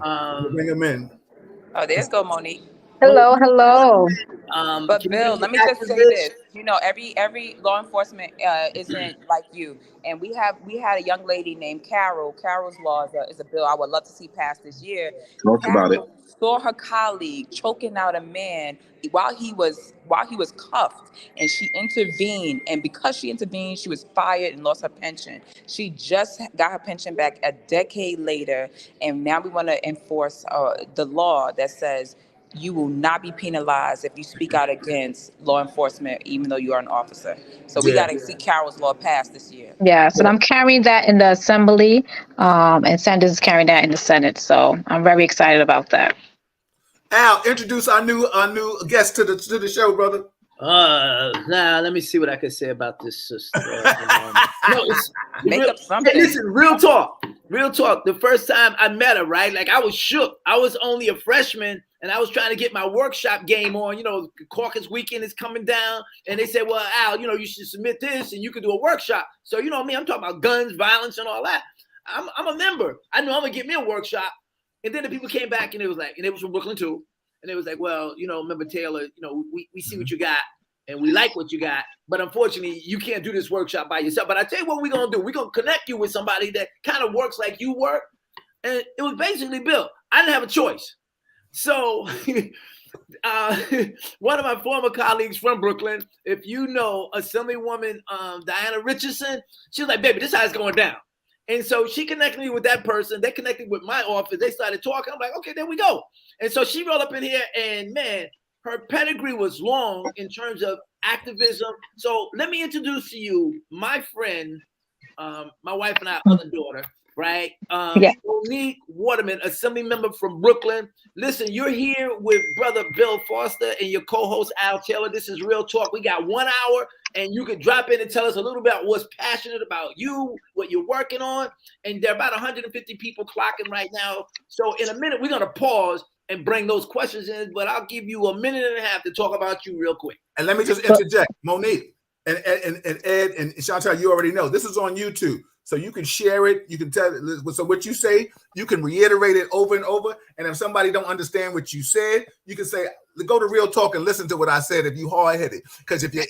[SPEAKER 1] Bring them in.
[SPEAKER 3] Oh, there's go Monique.
[SPEAKER 7] Hello.
[SPEAKER 3] But Bill, let me just say this. You know, every law enforcement isn't like you. And we had a young lady named Carol. Carol's law is a bill I would love to see passed this year.
[SPEAKER 5] Talk about it.
[SPEAKER 3] Saw her colleague choking out a man while he was cuffed, and she intervened. And because she intervened, she was fired and lost her pension. She just got her pension back a decade later, and now we want to enforce the law that says you will not be penalized if you speak out against law enforcement, even though you are an officer. So we got to see Carol's law passed this year.
[SPEAKER 7] Yeah, so I'm carrying that in the Assembly, and Sanders is carrying that in the Senate. So I'm very excited about that.
[SPEAKER 1] Al, introduce our new guest to the show, brother.
[SPEAKER 2] Now let me see what I can say about this sister.
[SPEAKER 3] Make up something.
[SPEAKER 2] Hey, listen, real talk. The first time I met her, right? Like, I was shook. I was only a freshman, and I was trying to get my workshop game on. You know, caucus weekend is coming down, and they said, well, Al, you know, you should submit this, and you could do a workshop. So, you know me, I'm talking about guns, violence, and all that. I'm a member. I know I'm gonna get me a workshop. And then the people came back, and it was like, and it was from Brooklyn too. And it was like, well, you know, Member Taylor, you know, we see what you got, and we like what you got, but unfortunately, you can't do this workshop by yourself. But I tell you what we're going to do. We're going to connect you with somebody that kind of works like you work. And it was basically Bill. I didn't have a choice. So one of my former colleagues from Brooklyn, if you know Assemblywoman Diana Richardson, she was like, baby, this is how it's going down. And so she connected me with that person. They connected with my office. They started talking. I'm like, okay, there we go. And so she rolled up in here, and man, her pedigree was long in terms of activism. So let me introduce to you my friend, my wife and our other daughter, right? Monique Waterman, Assembly member from Brooklyn. Listen, you're here with brother Bill Foster and your co-host Al Taylor. This is Real Talk. We got 1 hour, and you can drop in and tell us a little bit about what's passionate about you, what you're working on. And there are about 150 people clocking right now. So in a minute, we're going to pause and bring those questions in, but I'll give you a minute and a half to talk about you real quick.
[SPEAKER 1] And let me just interject, Monique and Ed and Chantal, you already know this is on YouTube, so you can share it. You can tell. So what you say, you can reiterate it over and over. And if somebody don't understand what you said, you can say, go to Real Talk and listen to what I said. If you hard headed, because if you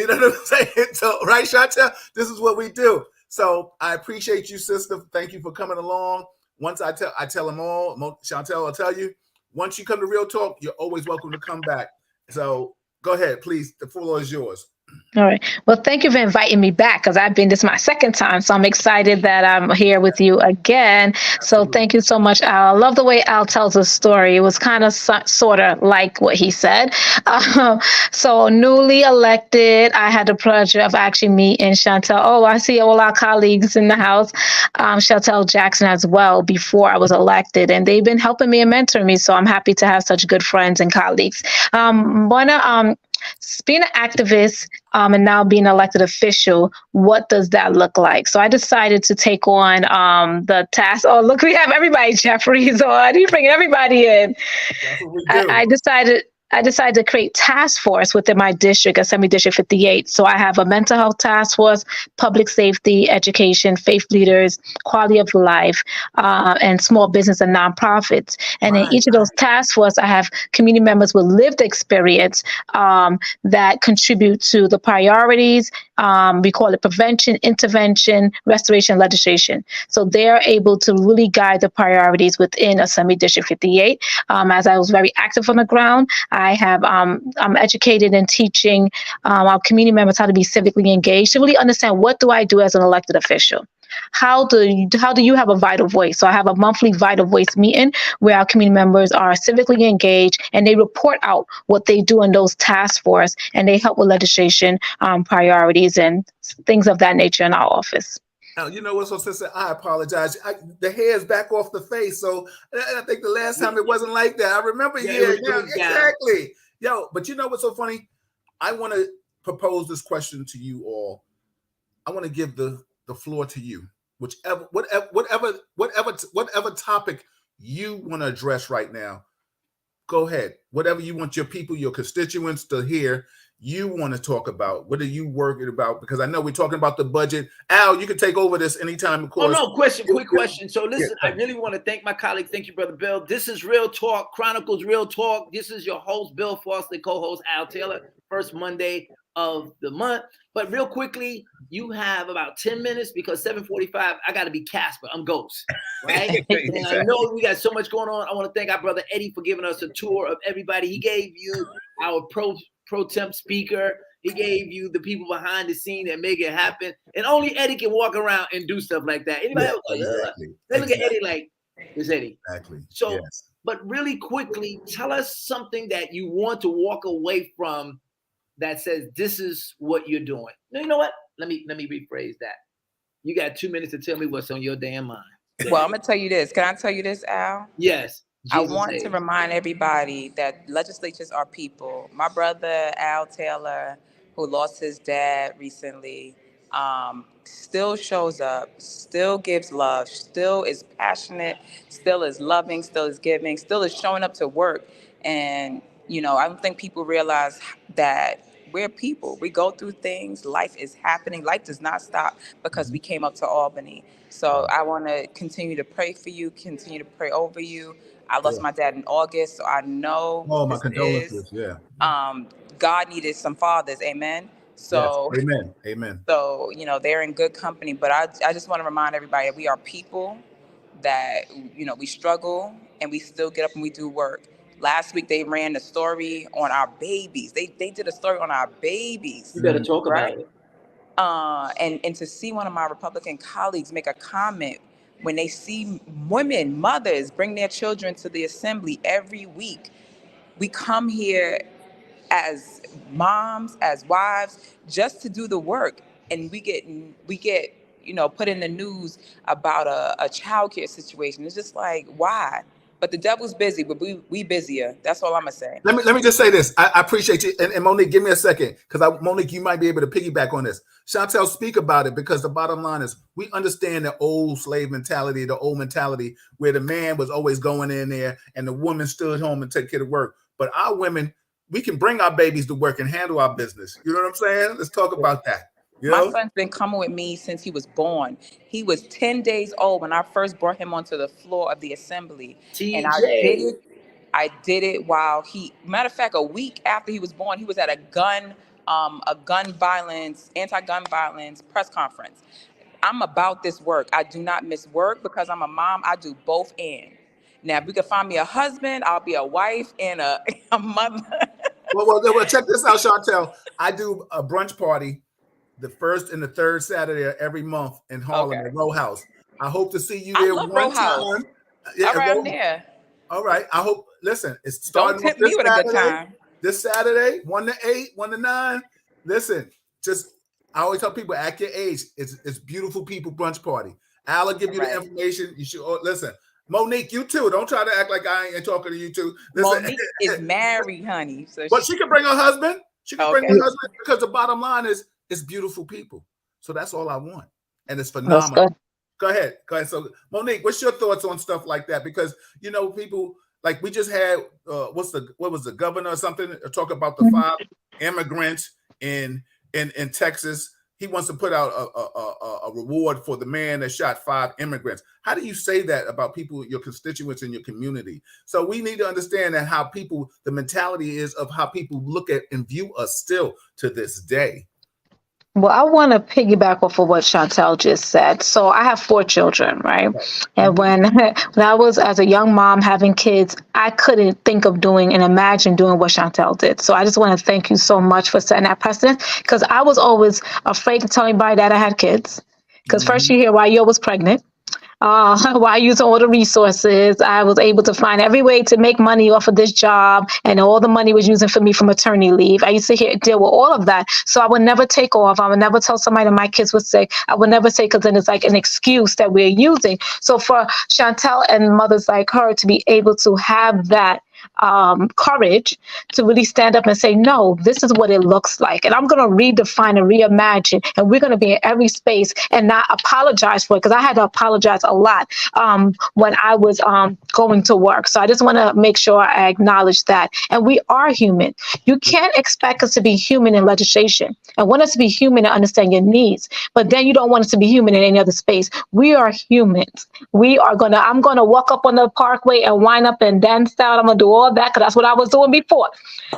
[SPEAKER 1] know what I'm saying. So right, Chantal, this is what we do. So I appreciate you, sister. Thank you for coming along. Once I tell them all, Chantal, I'll tell you. Once you come to Real Talk, you're always welcome to come back. So go ahead, please. The floor is yours.
[SPEAKER 7] All right. Well, thank you for inviting me back, because this is my second time. So I'm excited that I'm here with you again. So thank you so much, Al. I love the way Al tells a story. It was kind of sort of like what he said. So newly elected, I had the pleasure of actually meeting Chantal. Oh, I see all our colleagues in the house. Chantal Jackson as well before I was elected. And they've been helping me and mentoring me. So I'm happy to have such good friends and colleagues. being an activist and now being an elected official, what does that look like? So I decided to take on the task. Oh, look, we have everybody. Jeffrey's on. He's bringing everybody in.
[SPEAKER 1] That's what we do.
[SPEAKER 7] I decided to create task force within my district, Assembly District 58. So I have a mental health task force, public safety, education, faith leaders, quality of life, and small business and nonprofits. And in each of those task force, I have community members with lived experience that contribute to the priorities. We call it prevention, intervention, restoration, legislation. So they're able to really guide the priorities within Assembly District 58. As I was very active on the ground, I'm educated in teaching our community members how to be civically engaged, to really understand, what do I do as an elected official? How do you have a vital voice? So I have a monthly vital voice meeting where our community members are civically engaged and they report out what they do in those task force, and they help with legislation priorities and things of that nature in our office.
[SPEAKER 1] Now, you know what, so sister, I apologize. The hair is back off the face. So I think the last time it wasn't like that. I remember, exactly. Yo, but you know what's so funny? I want to propose this question to you all. I want to give the floor to you. Whatever topic you want to address right now, go ahead. Whatever you want your people, your constituents to hear, you want to talk about. What are you working about? Because I know we're talking about the budget. Al, you can take over this anytime, of course.
[SPEAKER 2] Oh, no, quick question. So listen, I really want to thank my colleague. Thank you, Brother Bill. This is Real Talk Chronicles, Real Talk. This is your host, Bill Foster, co-host Al Taylor, first Monday of the month. But real quickly, you have about 10 minutes because 7:45, I got to be Casper. I'm Ghost, right? And I know we got so much going on. I want to thank our brother Eddie for giving us a tour of everybody. He gave you our pro temp speaker. He gave you the people behind the scene that make it happen. And only Eddie can walk around and do stuff like that. Anybody else? They look at Eddie like, it's Eddie.
[SPEAKER 1] Exactly.
[SPEAKER 2] So, but really quickly, tell us something that you want to walk away from that says, this is what you're doing. No, you know what? Let me rephrase that. You got 2 minutes to tell me what's on your damn mind.
[SPEAKER 3] Well, I'm going to tell you this. Can I tell you this, Al?
[SPEAKER 2] Yes.
[SPEAKER 3] I want to remind everybody that legislatures are people. My brother, Al Taylor, who lost his dad recently, still shows up, still gives love, still is passionate, still is loving, still is giving, still is showing up to work. And, you know, I don't think people realize that we're people. We go through things. Life is happening. Life does not stop because we came up to Albany. So I want to continue to pray for you, continue to pray over you. I lost my dad in August, so I know.
[SPEAKER 1] Oh, my condolences.
[SPEAKER 3] God needed some fathers. Amen. So
[SPEAKER 1] amen.
[SPEAKER 3] So, you know, they're in good company. But I just want to remind everybody that we are people, that, you know, we struggle and we still get up and we do work. Last week, they ran the story on our babies. They did a story on our babies.
[SPEAKER 2] You better talk about it.
[SPEAKER 3] And to see one of my Republican colleagues make a comment when they see women, mothers, bring their children to the assembly every week. We come here as moms, as wives, just to do the work. And we get, you know, put in the news about a childcare situation. It's just like, why? But the devil's busy, but we busier. That's all I'm gonna say.
[SPEAKER 1] Let me just say this. I appreciate you. And Monique, give me a second, because Monique, you might be able to piggyback on this. Chantel, speak about it, because the bottom line is we understand the old slave mentality, the old mentality where the man was always going in there and the woman stood home and take care of work. But our women, we can bring our babies to work and handle our business. You know what I'm saying? Let's talk about that. You know?
[SPEAKER 3] My son's been coming with me since he was born. He was 10 days old when I first brought him onto the floor of the assembly.
[SPEAKER 2] TJ.
[SPEAKER 3] And I did it while matter of fact, a week after he was born, he was at a anti-gun violence press conference. I'm about this work. I do not miss work because I'm a mom. I do both and. Now, if you can find me a husband, I'll be a wife and a mother.
[SPEAKER 1] well, check this out, Chantel. I do a brunch party the first and the third Saturday of every month in Harlem, the Row House. I hope to see you there one time.
[SPEAKER 3] Yeah, around there.
[SPEAKER 1] All right. I hope. Listen, it's starting.
[SPEAKER 3] Don't tempt me with a good time.
[SPEAKER 1] This Saturday, 1 to 8, 1 to 9. Listen, I always tell people at your age, it's beautiful people brunch party. Al will give you the information. You should listen. Monique, you too. Don't try to act like I ain't talking to you too. Listen.
[SPEAKER 3] Monique is married, honey. So
[SPEAKER 1] but she can bring her husband. She can bring her husband, because the bottom line is it's beautiful people. So that's all I want. And it's phenomenal. Go ahead. So Monique, what's your thoughts on stuff like that? Because, you know, people, like we just had, what was the governor or something talk about the 5 immigrants in Texas. He wants to put out a reward for the man that shot 5 immigrants. How do you say that about people, your constituents in your community? So we need to understand that how people, the mentality is of how people look at and view us still to this day.
[SPEAKER 7] Well, I want to piggyback off of what Chantel just said. So I have 4 children, right? And when I was as a young mom having kids, I couldn't think of doing and imagine doing what Chantel did. So I just want to thank you so much for setting that precedent, because I was always afraid to tell anybody that I had kids. Because first you hear why you was pregnant. While using all the resources, I was able to find every way to make money off of this job, and all the money was using for me from maternity leave. I used to deal with all of that. So I would never take off. I would never tell somebody that my kids were sick. I would never say, because then it's like an excuse that we're using. So for Chantel and mothers like her to be able to have that courage to really stand up and say, no, this is what it looks like. And I'm going to redefine and reimagine. And we're going to be in every space and not apologize for it, because I had to apologize a lot when I was going to work. So I just want to make sure I acknowledge that. And we are human. You can't expect us to be human in legislation and want us to be human and understand your needs. But then you don't want us to be human in any other space. We are humans. I'm going to walk up on the parkway and wind up and dance out. I'm going to do all that, because that's what I was doing before.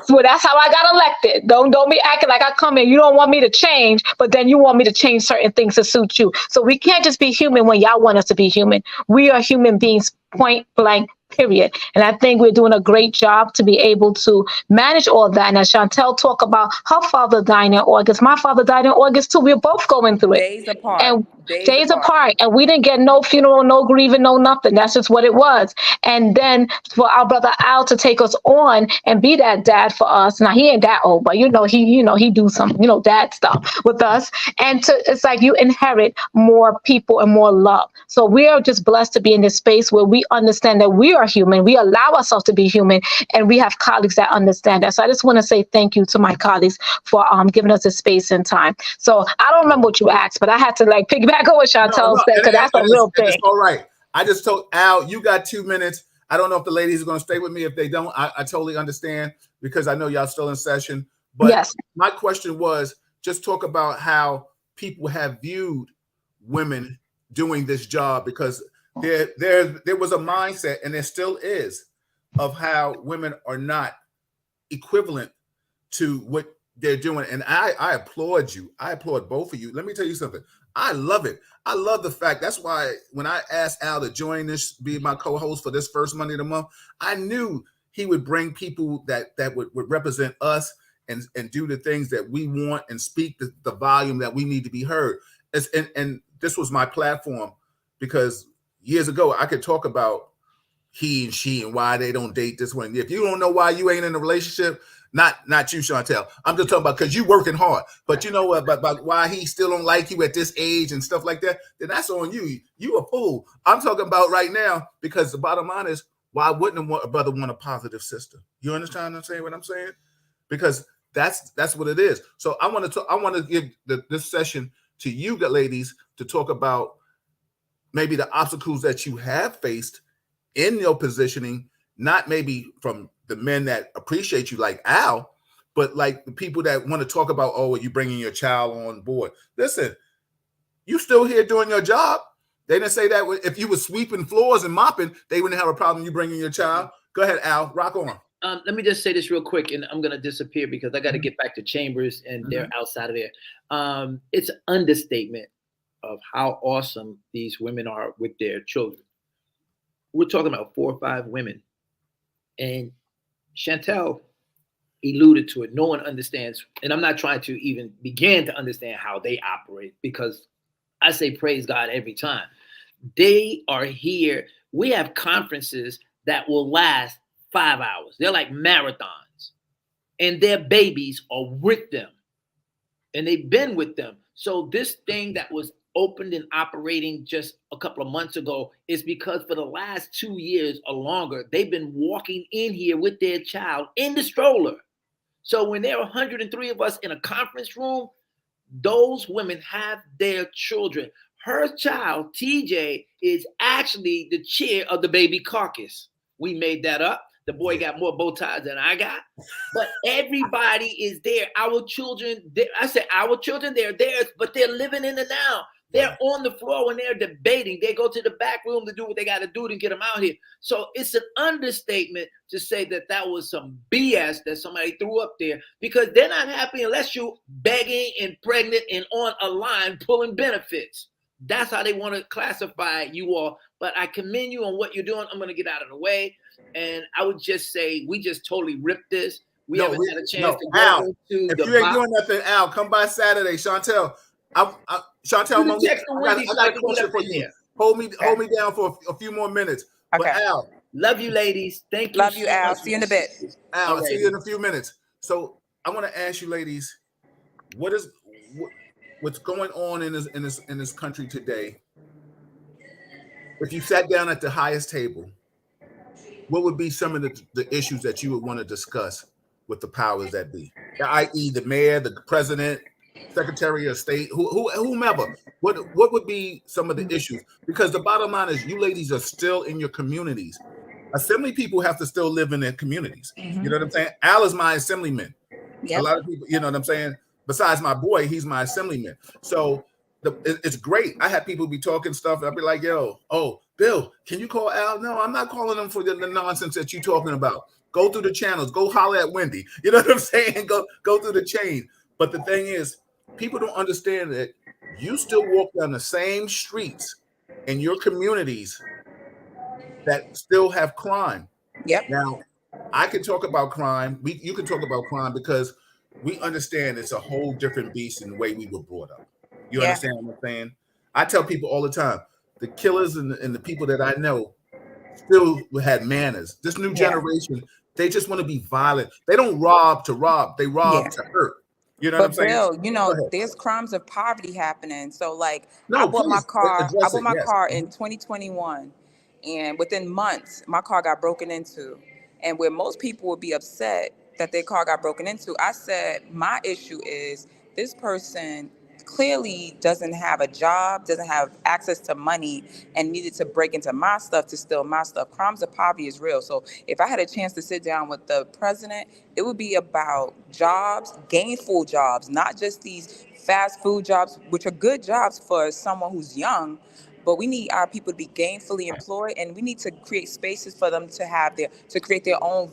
[SPEAKER 7] So that's how I got elected. Don't be acting like I come in. You don't want me to change, but then you want me to change certain things to suit you. So we can't just be human when y'all want us to be human. We are human beings, point blank, period. And I think we're doing a great job to be able to manage all that. And as Chantel talked about her father dying in August, my father died in August too. We're both going through it.
[SPEAKER 3] Days apart.
[SPEAKER 7] And days apart. And we didn't get no funeral, no grieving, no nothing. That's just what it was. And then for our brother Al to take us on and be that dad for us. Now he ain't that old, but he do some, dad stuff with us. And it's like you inherit more people and more love. So we are just blessed to be in this space where we understand that we are human. We allow ourselves to be human, and we have colleagues that understand that. So I just want to say thank you to my colleagues for giving us the space and time. So I don't remember what you asked, but I had to piggyback on what Chantel said, because that's a real thing.
[SPEAKER 1] It's all right. I just told Al, you got 2 minutes. I don't know if the ladies are going to stay with me. If they don't, I totally understand, because I know y'all still in session. But yes, my question was just talk about how people have viewed women doing this job, because there was a mindset, and there still is, of how women are not equivalent to what they're doing. And I applaud you. I applaud both of you. Let me tell you something. I love it. I love the fact. That's why when I asked Al to join this, be my co-host for this first Monday of the month, I knew he would bring people that would represent us and do the things that we want and speak the volume that we need to be heard. And this was my platform, because years ago I could talk about he and she and why they don't date this one. If you don't know why you ain't in a relationship, not you, Chantel. I'm just talking about because you working hard. But you know what? But why he still don't like you at this age and stuff like that, then that's on you. You a fool. I'm talking about right now, because the bottom line is, why wouldn't a brother want a positive sister? You understand what I'm saying? Because that's what it is. So I want to give this session to you ladies to talk about maybe the obstacles that you have faced in your positioning, not maybe from the men that appreciate you like Al, but like the people that want to talk about, oh, are you bringing your child on board? Listen, you still here doing your job. They didn't say that if you were sweeping floors and mopping, they wouldn't have a problem you bringing your child. Go ahead, Al, rock on.
[SPEAKER 2] Let me just say this real quick, and I'm going to disappear because I got to get back to Chambers, and they're outside of there. It's an understatement of how awesome these women are with their children. We're talking about 4 or 5 women, and Chantel alluded to it. No one understands, and I'm not trying to even begin to understand how they operate, because I say praise God every time. They are here. We have conferences that will last 5 hours. They're like marathons, and their babies are with them, and they've been with them. So this thing that was opened and operating just a couple of months ago is because for the last 2 years or longer, they've been walking in here with their child in the stroller. So when there are 103 of us in a conference room, those women have their children. Her child, TJ, is actually the chair of the baby caucus. We made that up. The boy got more bow ties than I got. But everybody is there. Our children, I said our children, they're theirs, but they're living in the now. They're on the floor when they're debating. They go to the back room to do what they got to do to get them out here. So it's an understatement to say that that was some BS that somebody threw up there, because they're not happy unless you're begging and pregnant and on a line pulling benefits. That's how they want to classify you all. But I commend you on what you're doing. I'm going to get out of the way. And I would just say we just totally ripped this. We haven't had a chance to go
[SPEAKER 1] Al,
[SPEAKER 2] into
[SPEAKER 1] if you ain't doing nothing, Al, come by Saturday. Chantel, Chantel, I got a question for you. Hold me down for a few more minutes. Okay. But Al,
[SPEAKER 2] love you, ladies. Thank you.
[SPEAKER 3] Love you, Al. See you in a bit.
[SPEAKER 1] Al, I'll see you in a few minutes. So I want to ask you, ladies, what's going on in this country today? If you sat down at the highest table, what would be some of the issues that you would want to discuss with the powers that be, i.e., the mayor, the president, Secretary of State, whomever? What would be some of the issues? Because the bottom line is, you ladies are still in your communities. Assembly people have to still live in their communities. Mm-hmm. You know what I'm saying? Al is my assemblyman. Yep. A lot of people, you know what I'm saying? Besides my boy, he's my assemblyman. So it's great. I had people be talking stuff, and I'd be like, Bill, can you call Al? No, I'm not calling him for the nonsense that you're talking about. Go through the channels. Go holler at Wendy. You know what I'm saying? Go through the chain. But the thing is, people don't understand that you still walk down the same streets in your communities that still have crime.
[SPEAKER 3] Yep.
[SPEAKER 1] Now, I can talk about crime. You can talk about crime because we understand it's a whole different beast in the way we were brought up. You understand what I'm saying? I tell people all the time, the killers and the people that I know still had manners. This new generation, they just want to be violent. They don't rob to rob. They rob to hurt. You know what I'm saying?
[SPEAKER 3] Bill, you know, there's crimes of poverty happening. So like, I bought my car in 2021, and within months, my car got broken into. And where most people would be upset that their car got broken into, I said, my issue is this person clearly doesn't have a job, doesn't have access to money, and needed to break into my stuff to steal my stuff. Crimes of poverty is real. So if I had a chance to sit down with the president, it would be about jobs, gainful jobs, not just these fast food jobs, which are good jobs for someone who's young, but we need our people to be gainfully employed, and we need to create spaces for them to create their own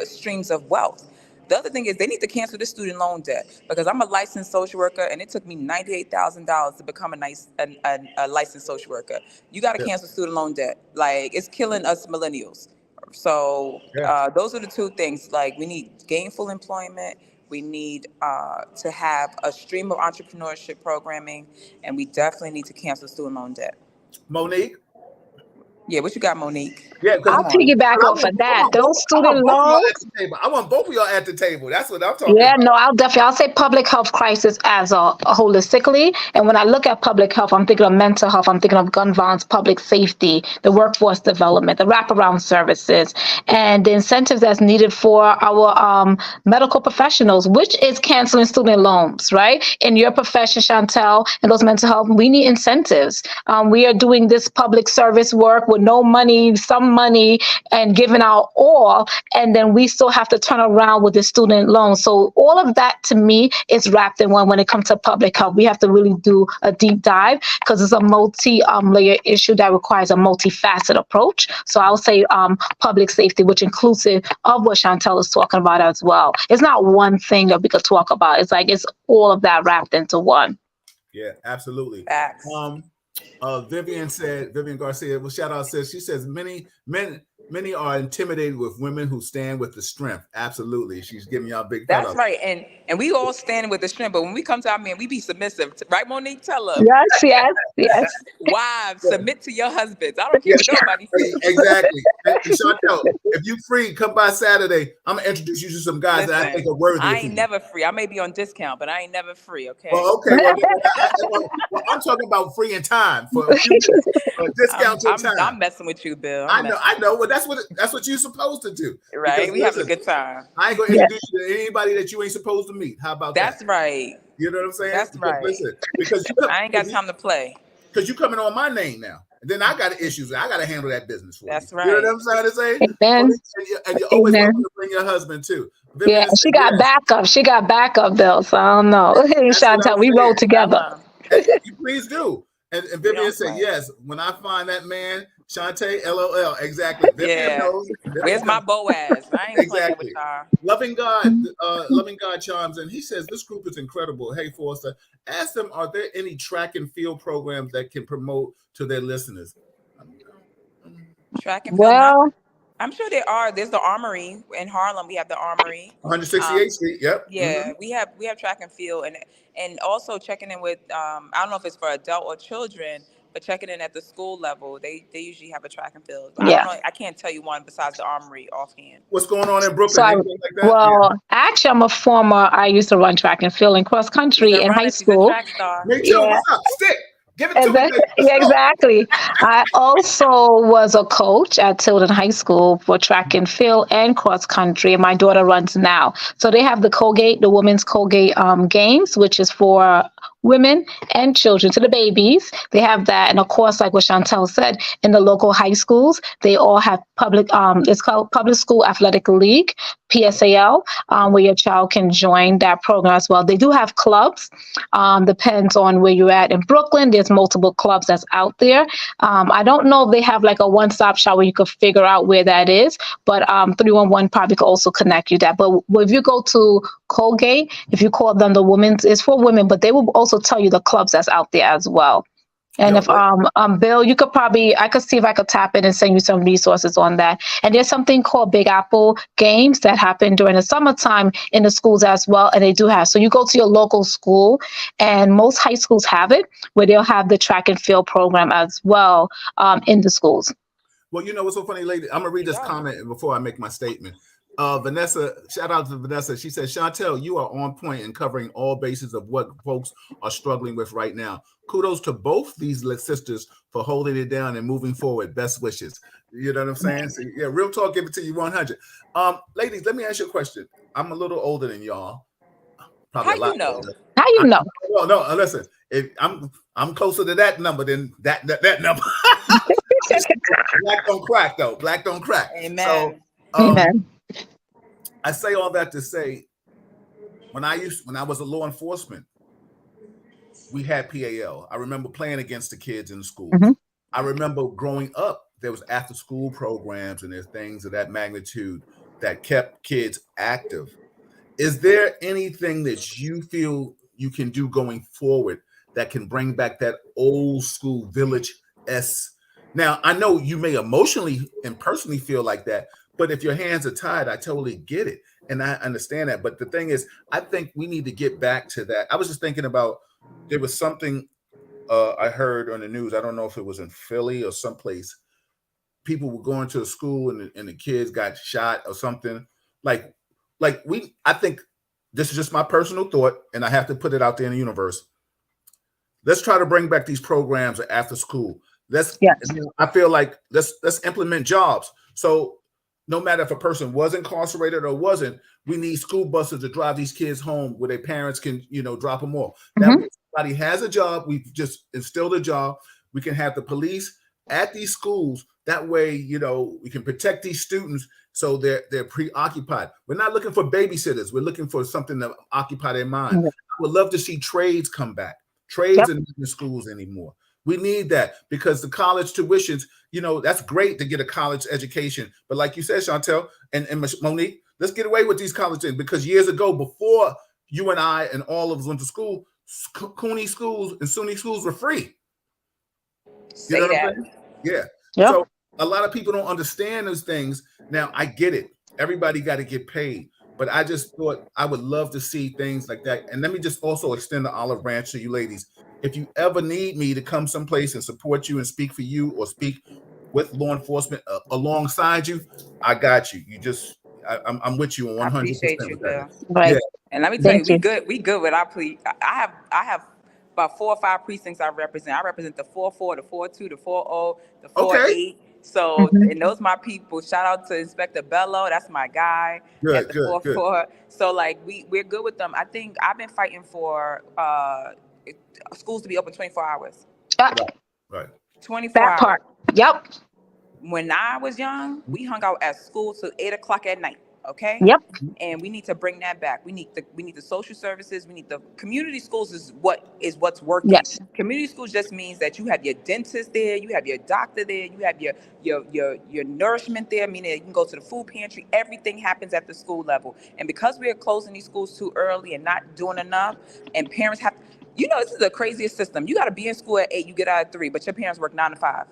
[SPEAKER 3] streams of wealth. The other thing is they need to cancel the student loan debt, because I'm a licensed social worker and it took me $98,000 to become a licensed social worker. You got to cancel student loan debt. Like, it's killing us millennials. So those are the two things. Like, we need gainful employment. We need to have a stream of entrepreneurship programming, and we definitely need to cancel student loan debt.
[SPEAKER 1] Monique?
[SPEAKER 3] Yeah, what you got, Monique?
[SPEAKER 1] Yeah,
[SPEAKER 7] I'll piggyback off of that. Those student loans.
[SPEAKER 1] I want both of y'all at the table. That's what I'm talking about.
[SPEAKER 7] Yeah, no, I'll say public health crisis as a holistically. And when I look at public health, I'm thinking of mental health. I'm thinking of gun violence, public safety, the workforce development, the wraparound services, and the incentives that's needed for our medical professionals, which is canceling student loans, right? In your profession, Chantel, and those mental health, we need incentives. We are doing this public service work with no money, some money, and giving out all, and then we still have to turn around with the student loan. So all of that to me is wrapped in one when it comes to public health. We have to really do a deep dive because it's a multi-layer issue that requires a multifaceted approach. So I'll say public safety, which inclusive of what Chantel is talking about as well. It's not one thing that we could talk about. It's like it's all of that wrapped into one.
[SPEAKER 1] Yeah, absolutely.
[SPEAKER 3] Facts.
[SPEAKER 1] Vivian Garcia, well, shout out, she says many are intimidated with women who stand with the strength. Absolutely. She's giving y'all big
[SPEAKER 3] That's
[SPEAKER 1] up.
[SPEAKER 3] right. And we all stand with the strength, but when we come to our men, we be submissive. Right, Monique? Tell us.
[SPEAKER 7] Yes.
[SPEAKER 3] Wives, submit to your husbands. I don't care what nobody says.
[SPEAKER 1] Exactly. Chantel, if you free, come by Saturday. I'm going to introduce you to some guys that I think are worthy.
[SPEAKER 3] I ain't never free. I may be on discount, but I ain't never free, okay?
[SPEAKER 1] Well, okay. Well, I'm talking about free in time. For a discount to time.
[SPEAKER 3] I'm messing with you, Bill.
[SPEAKER 1] I know. Well, that's what you're supposed to do.
[SPEAKER 3] Right.
[SPEAKER 1] Because,
[SPEAKER 3] we having a good time.
[SPEAKER 1] I ain't gonna introduce you to anybody that you ain't supposed to meet. How about that?
[SPEAKER 3] That's right.
[SPEAKER 1] You know what I'm saying?
[SPEAKER 3] That's right.
[SPEAKER 1] Listen, because
[SPEAKER 3] I ain't got time to play.
[SPEAKER 1] Because you coming on my name now. And then I got issues. I got to handle that business for
[SPEAKER 3] That's
[SPEAKER 1] you.
[SPEAKER 3] right.
[SPEAKER 1] You know what I'm trying to say?
[SPEAKER 7] Amen.
[SPEAKER 1] And you're always welcome to bring your husband too. Vivian
[SPEAKER 7] Yeah, she got backup. She got backup, Bill. So I don't know. Chantel, we roll together.
[SPEAKER 1] You please do. And Vivian said, yes, when I find that man, Shantae, LOL. Exactly. Vivian knows.
[SPEAKER 3] Where's my Boaz? I ain't playing with y'all.
[SPEAKER 1] Loving God chimes in. He says, this group is incredible. Hey, Forster, ask them, are there any track and field programs that can promote to their listeners?
[SPEAKER 3] Track and field? Well, I'm sure there are. There's the Armory in Harlem. We have the Armory.
[SPEAKER 1] 168th Street. Yep.
[SPEAKER 3] Yeah, we have track and field, and also checking in with I don't know if it's for adult or children, but checking in at the school level. They usually have a track and field. I don't know. I can't tell you one besides the Armory offhand.
[SPEAKER 1] What's going on in Brooklyn?
[SPEAKER 7] Actually, I used to run track and field and cross country in high school.
[SPEAKER 1] Me too. What's up? Stick. Give it to me.
[SPEAKER 7] Yeah, exactly. I also was a coach at Tilden High School for track and field and cross country, and my daughter runs now. So they have the women's Colgate games, which is for women and children, to the babies. They have that, and of course, like what Chantel said, in the local high schools, they all have public. It's called Public School Athletic League, PSAL, where your child can join that program as well. They do have clubs. Depends on where you're at in Brooklyn. There's multiple clubs that's out there. I don't know if they have like a one-stop shop where you could figure out where that is, but 311 probably could also connect you that. But if you go to Colgate, if you call them the women's, it's for women, but they will also tell you the clubs that's out there as well. And if Bill, you could I could see if I could tap in and send you some resources on that. And there's something called Big Apple Games that happen during the summertime in the schools as well. And they do have, so you go to your local school, and most high schools have it, where they'll have the track and field program as well in the schools.
[SPEAKER 1] Well, you know what's so funny, lady? I'm gonna read this comment before I make my statement. Vanessa, shout out to Vanessa. She says, Chantel, you are on point in covering all bases of what folks are struggling with right now. Kudos to both these sisters for holding it down and moving forward. Best wishes. You know what I'm saying? So, yeah, Real Talk, give it to you 100. Ladies, let me ask you a question. I'm a little older than y'all. Probably
[SPEAKER 3] How a lot you know?
[SPEAKER 1] Older.
[SPEAKER 7] How you know?
[SPEAKER 1] Well, no, listen. If I'm closer to that number than that number. Black don't crack, though. Black don't crack.
[SPEAKER 3] Amen.
[SPEAKER 1] So,
[SPEAKER 7] Amen.
[SPEAKER 1] I say all that to say, when I was a law enforcement, we had PAL. I remember playing against the kids in school. Mm-hmm. I remember growing up, there was after school programs and there's things of that magnitude that kept kids active. Is there anything that you feel you can do going forward that can bring back that old school village-esque? Now, I know you may emotionally and personally feel like that, but if your hands are tied, I totally get it. And I understand that. But the thing is, I think we need to get back to that. I was just thinking about, there was something I heard on the news. I don't know if it was in Philly or someplace. People were going to a school and the kids got shot or something. I think this is just my personal thought, and I have to put it out there in the universe. Let's try to bring back these programs after school. I feel like let's implement jobs. So no matter if a person was incarcerated or wasn't, we need school buses to drive these kids home where their parents can, drop them off. Mm-hmm. That way, somebody has a job. We've just instilled a job. We can have the police at these schools. That way, we can protect these students so they're preoccupied. We're not looking for babysitters. We're looking for something to occupy their mind. Mm-hmm. I would love to see trades come back. Trades are not in schools anymore. We need that because the college tuitions, that's great to get a college education. But like you said, Chantel and Monique, let's get away with these colleges, because years ago, before you and I and all of us went to school, CUNY schools and SUNY schools were free.
[SPEAKER 3] You know what I'm saying?
[SPEAKER 1] Yeah. Yep. So a lot of people don't understand those things. Now, I get it. Everybody got to get paid. But I just thought I would love to see things like that. And let me just also extend the olive branch to you ladies. If you ever need me to come someplace and support you and speak for you or speak with law enforcement alongside you, I got you. I'm with you on 100%.
[SPEAKER 3] I appreciate you, Bill.
[SPEAKER 7] Right. Yeah.
[SPEAKER 3] And let me tell you, we good with our plea. I have about 4 or 5 precincts I represent. I represent the 4-4, the 4-2, the 4-0, the 4-8. So, and those my people. Shout out to Inspector Bello. That's my guy at the 4-4. So, like, we're good with them. I think I've been fighting for schools to be open 24 hours.
[SPEAKER 1] Right.
[SPEAKER 3] 24
[SPEAKER 7] that
[SPEAKER 3] hours.
[SPEAKER 7] part. Yep.
[SPEAKER 3] When I was young, we hung out at school till 8 o'clock at night. Okay.
[SPEAKER 7] Yep.
[SPEAKER 3] And we need to bring that back. We need the social services. We need the community schools is what's working.
[SPEAKER 7] Yes.
[SPEAKER 3] Community schools just means that you have your dentist there, you have your doctor there, you have your nourishment there, meaning you can go to the food pantry. Everything happens at the school level. And because we are closing these schools too early and not doing enough, and parents have, this is the craziest system. You got to be in school at 8, you get out at 3, but your parents work 9 to 5.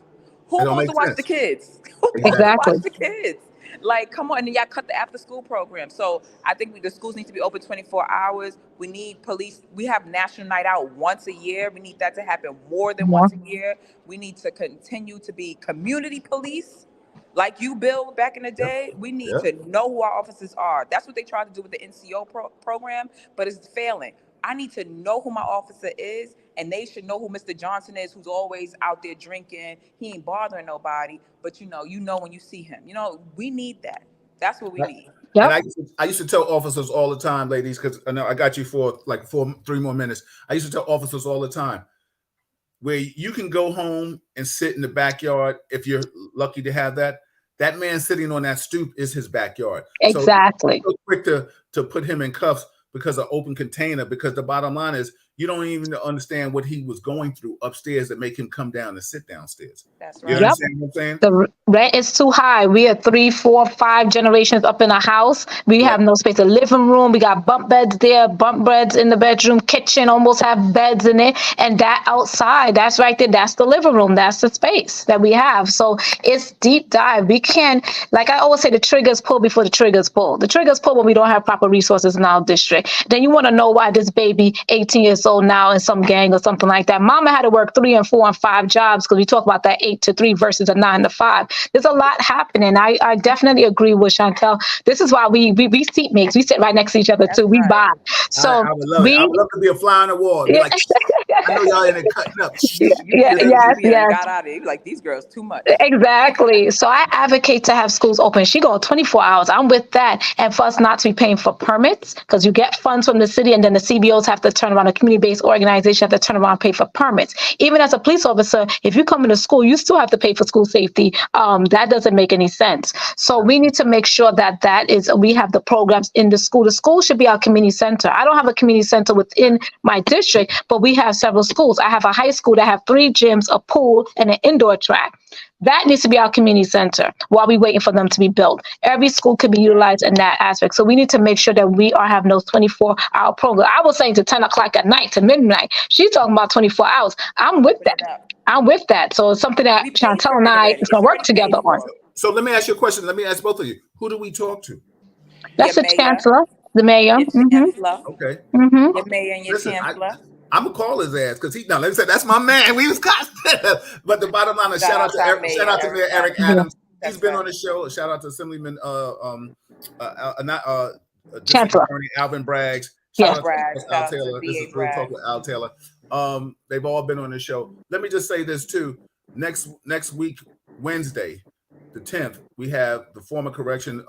[SPEAKER 3] Who wants to watch the kids? Who wants to watch the kids? Like, come on, and y'all cut the after school program. So I think the schools need to be open 24 hours. We need police. We have National Night Out once a year. We need that to happen more than once a year. We need to continue to be community police. Like you, Bill, back in the day, we need to know who our officers are. That's what they tried to do with the NCO program, but it's failing. I need to know who my officer is, and they should know who Mr. Johnson is, who's always out there drinking. He ain't bothering nobody, but you know when you see him. We need that. That's what we need.
[SPEAKER 7] Yep.
[SPEAKER 1] And I used to tell officers all the time, ladies, because I know I got you for like 3 more minutes. I used to tell officers all the time, where you can go home and sit in the backyard if you're lucky to have that. That man sitting on that stoop is his backyard.
[SPEAKER 7] Exactly.
[SPEAKER 1] So quick to put him in cuffs because of open container, because the bottom line is you don't even understand what he was going through upstairs that make him come down and sit downstairs.
[SPEAKER 3] That's
[SPEAKER 1] right. You understand what I'm saying?
[SPEAKER 7] The rent is too high. We are 3, 4, 5 generations up in a house. We have no space. A living room. We got bunk beds there, bunk beds in the bedroom, kitchen almost have beds in it. And that outside, that's right there. That's the living room. That's the space that we have. So it's deep dive. We can, like I always say, the triggers pull before the triggers pull. The triggers pull when we don't have proper resources in our district. Then you want to know why this baby, 18 years old now in some gang or something like that. Mama had to work 3 and 4 and 5 jobs because we talk about that 8 to 3 versus a 9 to 5. There's a lot happening. I definitely agree with Chantel. This is why we seatmates. We sit right next to each other too. We vibe. So
[SPEAKER 1] I would love it. I would love to be a fly on the wall. Be like, I know y'all in there cutting up.
[SPEAKER 3] Got out of it. Like, these girls too much.
[SPEAKER 7] Exactly. So I advocate to have schools open. She go 24 hours. I'm with that. And for us not to be paying for permits, because you get funds from the city and then the CBOs have to turn around, a community-based organization have to turn around and pay for permits. Even as a police officer, if you come into school, you still have to pay for school safety. That doesn't make any sense. So we need to make sure we have the programs in the school. The school should be our community center. I don't have a community center within my district, but we have several schools. I have a high school that have 3 gyms, a pool, and an indoor track. That needs to be our community center while we're waiting for them to be built. Every school could be utilized in that aspect. So we need to make sure that we are having those 24-hour programs. I was saying to 10 o'clock at night to midnight. She's talking about 24 hours. I'm with that. So it's something that Chantel and I is going to work together on.
[SPEAKER 1] So let me ask you a question. Let me ask both of you. Who do we talk to?
[SPEAKER 7] That's the chancellor, the mayor.
[SPEAKER 1] Okay.
[SPEAKER 3] Your mayor and your chancellor.
[SPEAKER 1] I'm gonna call his ass because let me say that's my man. We was constant. But the bottom line is shout out to Mayor Eric Adams. He's been on the show. Shout out to Assemblyman
[SPEAKER 7] Chancellor
[SPEAKER 1] Attorney Alvin Braggs.
[SPEAKER 7] Shout
[SPEAKER 1] out to Al Taylor. This is Real Talk with Al Taylor. They've all been on the show. Let me just say this too. Next week, Wednesday, the 10th, we have the former correction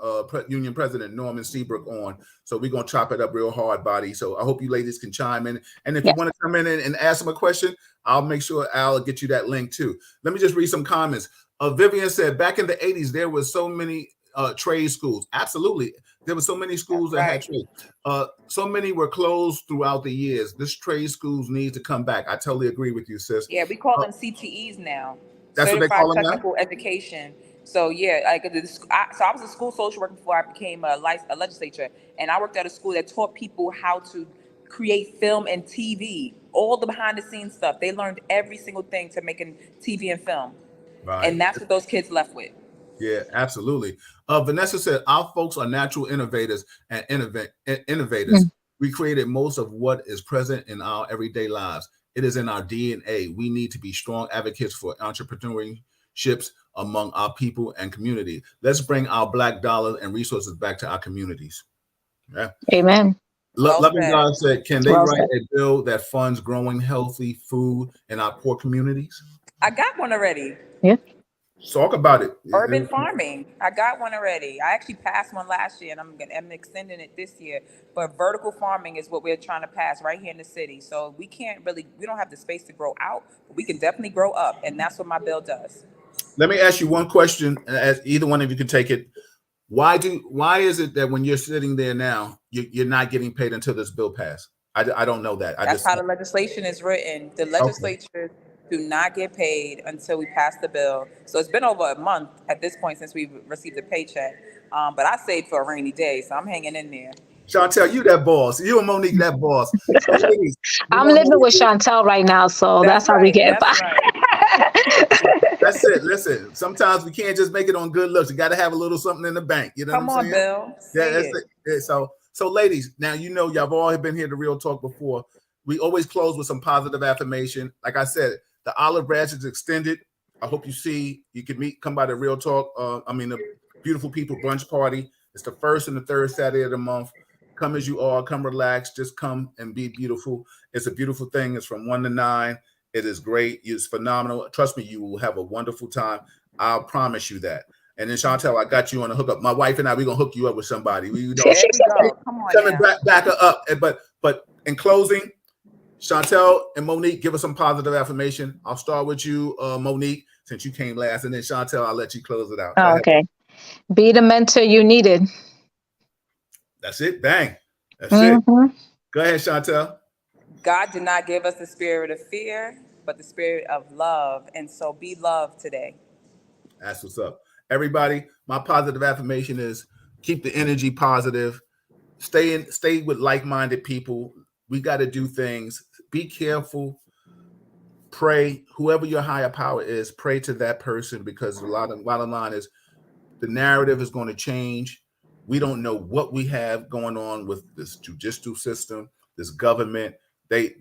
[SPEAKER 1] union president Norman Seabrook on. So we're gonna chop it up real hard, body. So I hope you ladies can chime in. And if you want to come in and ask him a question, I'll make sure Al will get you that link too. Let me just read some comments. Vivian said, back in the 80s, there was so many trade schools. Absolutely. There were so many schools that had trade. So many were closed throughout the years. This trade schools need to come back. I totally agree with you, sis.
[SPEAKER 3] Yeah, we call them CTEs now.
[SPEAKER 1] That's what they call them now?
[SPEAKER 3] Technical Education. So yeah, I was a school social worker before I became a legislator, and I worked at a school that taught people how to create film and TV, all the behind the scenes stuff. They learned every single thing to making TV and film, and that's what those kids left with.
[SPEAKER 1] Yeah, absolutely. Vanessa said, our folks are natural innovators and innovators. We created most of what is present in our everyday lives. It is in our DNA. We need to be strong advocates for entrepreneurships among our people and community. Let's bring our Black dollars and resources back to our communities. Yeah.
[SPEAKER 7] Amen.
[SPEAKER 1] Loving God said, can they write a bill that funds growing healthy food in our poor communities?
[SPEAKER 3] I got one already.
[SPEAKER 7] Yeah.
[SPEAKER 1] Talk about it.
[SPEAKER 3] Urban farming. I got one already. I actually passed one last year, and I'm extending it this year. But vertical farming is what we're trying to pass right here in the city. So we don't have the space to grow out, but we can definitely grow up, and that's what my bill does.
[SPEAKER 1] Let me ask you one question, as either one of you can take it. Why is it that when you're sitting there now, you're not getting paid until this bill passed? I don't know that.
[SPEAKER 3] That's how the legislation is written. The legislature do not get paid until we pass the bill. So it's been over a month at this point since we received a paycheck. But I saved for a rainy day, so I'm hanging in there.
[SPEAKER 1] Chantel, you that boss. You and Monique, that boss. So ladies,
[SPEAKER 7] I'm living with Chantel right now, so that's how we get by.
[SPEAKER 1] That's it. Listen, sometimes we can't just make it on good looks. You got to have a little something in the bank. You know
[SPEAKER 3] Come
[SPEAKER 1] what I'm saying?
[SPEAKER 3] Bill.
[SPEAKER 1] Yeah, that's it. Yeah, so ladies, now you know y'all have all been here to Real Talk before. We always close with some positive affirmation. Like I said, the olive branch is extended. I hope you can come by the Real Talk. The Beautiful People Brunch Party. It's the first and the third Saturday of the month. Come as you are. Come relax. Just come and be beautiful. It's a beautiful thing. It's from 1 to 9. It is great. It's phenomenal. Trust me, you will have a wonderful time. I'll promise you that. And then Chantel, I got you on the hookup. My wife and I, we're gonna hook you up with somebody.
[SPEAKER 3] There we go. Come on,
[SPEAKER 1] back her up. But in closing, Chantel and Monique, give us some positive affirmation. I'll start with you, Monique, since you came last, and then Chantel, I'll let you close it out.
[SPEAKER 7] Okay. Be the mentor you needed.
[SPEAKER 1] That's it. Bang. That's it. Go ahead, Chantel.
[SPEAKER 3] God did not give us the spirit of fear, but the spirit of love. And so be loved today.
[SPEAKER 1] That's what's up. Everybody, my positive affirmation is keep the energy positive. Stay with like-minded people. We got to do things. Be careful. Pray. Whoever your higher power is, pray to that person, because the bottom line is the narrative is going to change. We don't know what we have going on with this judicial system, this government. They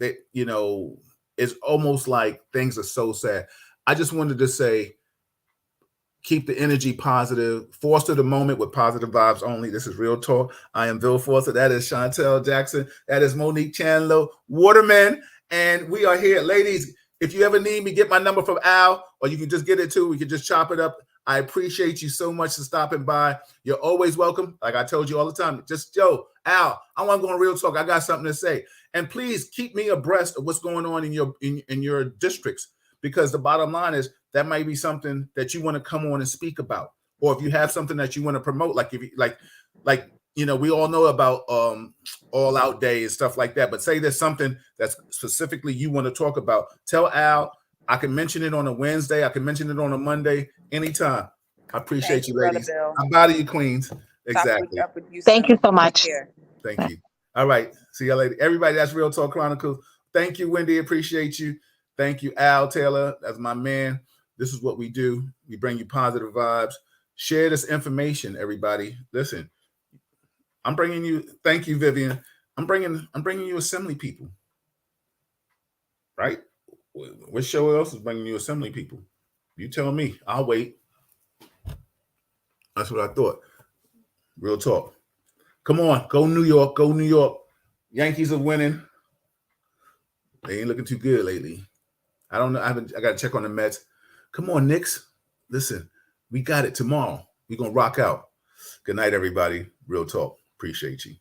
[SPEAKER 1] it's almost like things are so sad. I just wanted to say, keep the energy positive. Foster the moment with positive vibes only. This is Real Talk. I am Bill Foster. That is Chantel Jackson. That is Monique Chandler Waterman. And we are here. Ladies, if you ever need me, get my number from Al, or you can just get it too. We can just chop it up. I appreciate you so much for stopping by. You're always welcome. Like I told you all the time, just, Al, I want to go on Real Talk. I got something to say. And please keep me abreast of what's going on in your districts, because the bottom line is that might be something that you want to come on and speak about. Or if you have something that you want to promote, we all know about All Out Day and stuff like that. But say there's something that's specifically you want to talk about. Tell Al. I can mention it on a Wednesday. I can mention it on a Monday. Anytime. I appreciate you, ladies. I'm proud of you, queens. Exactly.
[SPEAKER 7] Thank you so much.
[SPEAKER 1] Thank you. All right. See you later. Everybody, that's Real Talk Chronicles. Thank you, Wendy. Appreciate you. Thank you, Al Taylor. That's my man. This is what we do. We bring you positive vibes. Share this information, everybody. Listen, I'm bringing you. Thank you, Vivian. I'm bringing you assembly people. Right? What show else is bringing you assembly people? You tell me. I'll wait. That's what I thought. Real talk. Come on. Go New York. Go New York. Yankees are winning. They ain't looking too good lately. I don't know. I got to check on the Mets. Come on, Knicks. Listen, we got it tomorrow. We're going to rock out. Good night, everybody. Real talk. Appreciate you.